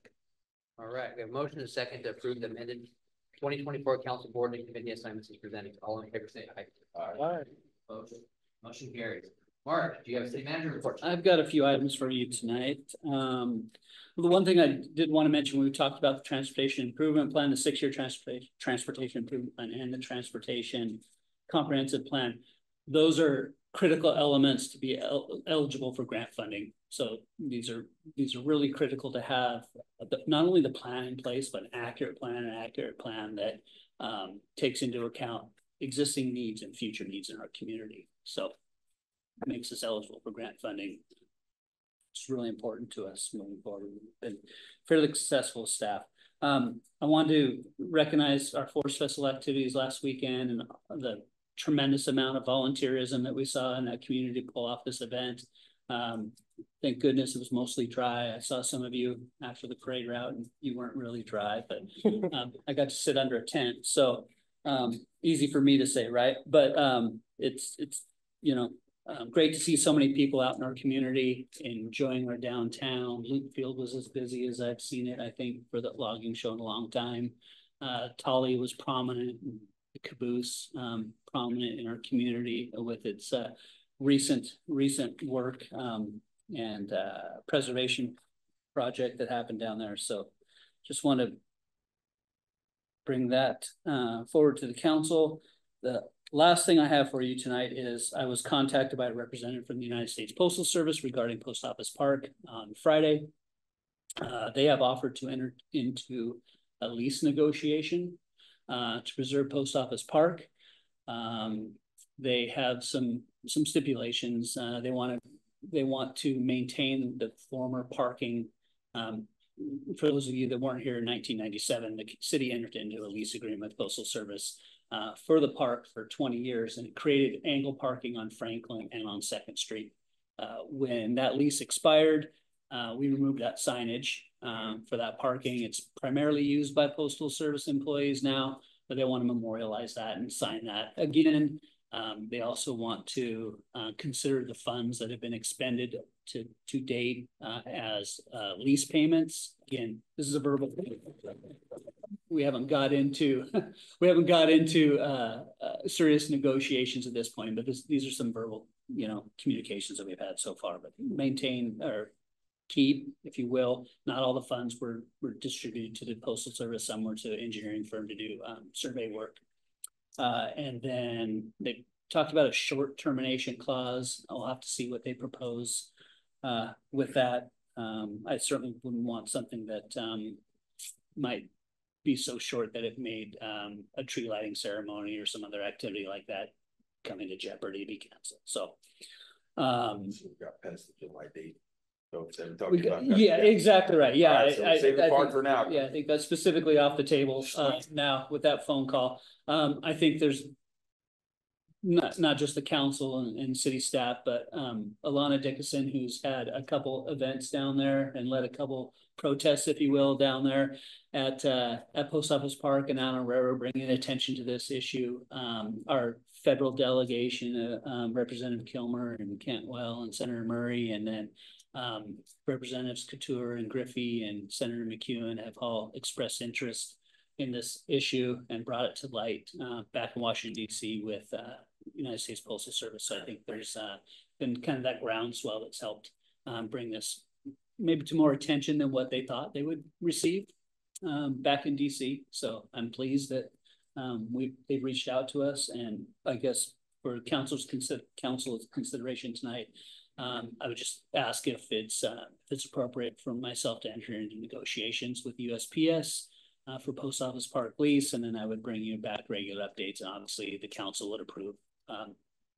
All right. We have a motion and a second to approve the amended 2024 Council Board and Committee assignments as presented. All in favor, say aye. Aye. Motion carries. Mark, do you have a city manager report? I've got a few items for you tonight. The one thing I did want to mention when we talked about the transportation improvement plan, the 6-year transportation improvement plan, and the transportation comprehensive plan, those are critical elements to be eligible for grant funding. So these are really critical to have not only the plan in place, but an accurate plan that takes into account existing needs and future needs in our community. So it makes us eligible for grant funding. It's really important to us moving forward. We've been fairly successful staff. I want to recognize our Forest Festival activities last weekend and the tremendous amount of volunteerism that we saw in that community to pull off this event. Thank goodness it was mostly dry. I saw some of you after the parade route and you weren't really dry, but I got to sit under a tent. So easy for me to say, right? But it's you know, great to see so many people out in our community enjoying our downtown. Loop Field was as busy as I've seen it, I think, for the logging show in a long time. Tully was prominent, the caboose prominent in our community with its recent work and preservation project that happened down there. So just want to bring that forward to the council. The last thing I have for you tonight is I was contacted by a representative from the United States Postal Service regarding Post Office Park on Friday. They have offered to enter into a lease negotiation to preserve Post Office Park. They have some stipulations. They want to maintain the former parking. For those of you that weren't here in 1997, the city entered into a lease agreement with Postal Service for the park for 20 years, and it created angle parking on Franklin and on 2nd Street. When that lease expired, we removed that signage for that parking. It's primarily used by Postal Service employees now, but they want to memorialize that and sign that again. They also want to consider the funds that have been expended to date as lease payments. Again, this is a verbal. We haven't got into serious negotiations at this point, but these are some verbal, you know, communications that we've had so far. But maintain or keep, if you will, not all the funds were distributed to the Postal Service. Some were to an engineering firm to do survey work. And then they talked about a short termination clause. I'll have to see what they propose with that. I certainly wouldn't want something that might be so short that it made a tree lighting ceremony or some other activity like that come into jeopardy to be canceled. So we've got past the July date. So yeah, exactly right. Yeah, right, so save the park for now. Yeah, I think that's specifically off the table now with that phone call. I think there's not just the council and city staff, but Alana Dickinson, who's had a couple events down there and led a couple protests, if you will, down there at Post Office Park and out on Railroad, bringing attention to this issue. Our federal delegation, Representative Kilmer and Cantwell and Senator Murray, and then Representatives Couture and Griffey and Senator McEwen have all expressed interest in this issue and brought it to light back in Washington, D.C. with United States Postal Service. So I think there's been kind of that groundswell that's helped bring this maybe to more attention than what they thought they would receive back in DC. So I'm pleased that they've reached out to us, and I guess for council's consideration tonight, I would just ask if it's appropriate for myself to enter into negotiations with USPS for post office park lease, and then I would bring you back regular updates, and obviously the council would approve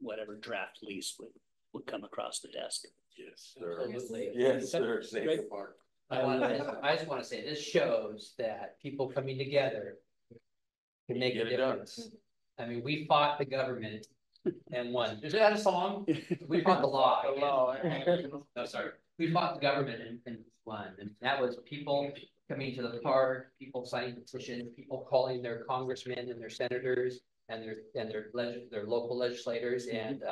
whatever draft lease would come across the desk. Yes, sir. Yes, sir. Save the park. I just want to say, this shows that people coming together can make a difference. I mean, we fought the government and won. Is that a song? We fought the law. No, sorry. We fought the government and won. And that was people coming to the park, people signing petitions, people calling their congressmen and their senators and their local legislators, and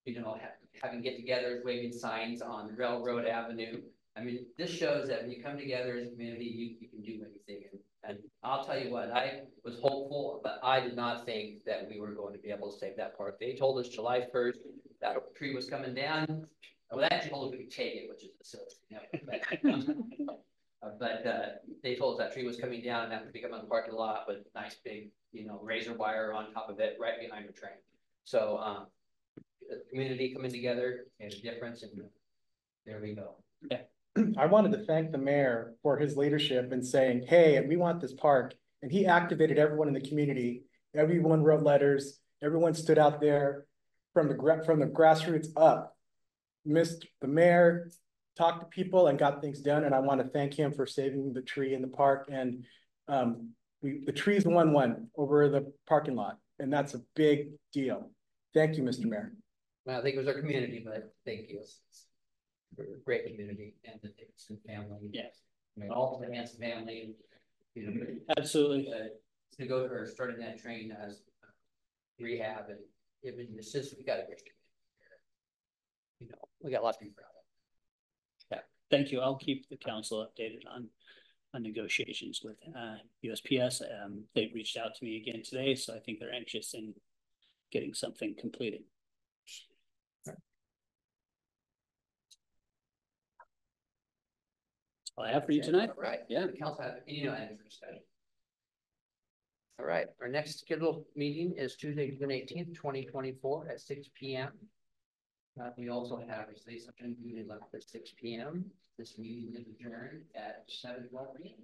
you know, having get-togethers, waving signs on Railroad Avenue. I mean, this shows that when you come together as a community, you can do anything. And I'll tell you what, I was hopeful, but I did not think that we were going to be able to save that park. They told us July 1st that a tree was coming down. Well, they actually told us we could take it, which is a silly, you know, but they told us that tree was coming down and that would become on the parking lot with nice big, you know, razor wire on top of it right behind the train. So the community coming together made a difference, and there we go. Yeah. I wanted to thank the mayor for his leadership in saying, hey, we want this park. And he activated everyone in the community. Everyone wrote letters. Everyone stood out there from the grassroots up. The mayor talked to people and got things done. And I want to thank him for saving the tree in the park. And the trees won over the parking lot. And that's a big deal. Thank you, Mr. Mayor. Well, I think it was our community, but thank you. Great community, and the Dickinson family. Yes. I mean, all the Hanson family, you know. Absolutely. To go for starting that train as rehab, and even it's just, we got a great community here. You know, we got lots to be proud of. Yeah, thank you. I'll keep the council updated on negotiations with USPS. They've reached out to me again today, so I think they're anxious in getting something completed. All I have for you tonight. All right. Yeah. The council have any items for discussion? All right. Our next scheduled meeting is Tuesday, June 18th, 2024 at 6 p.m. We also have a study session left at 6 p.m. This meeting is adjourned at 7:12 p.m.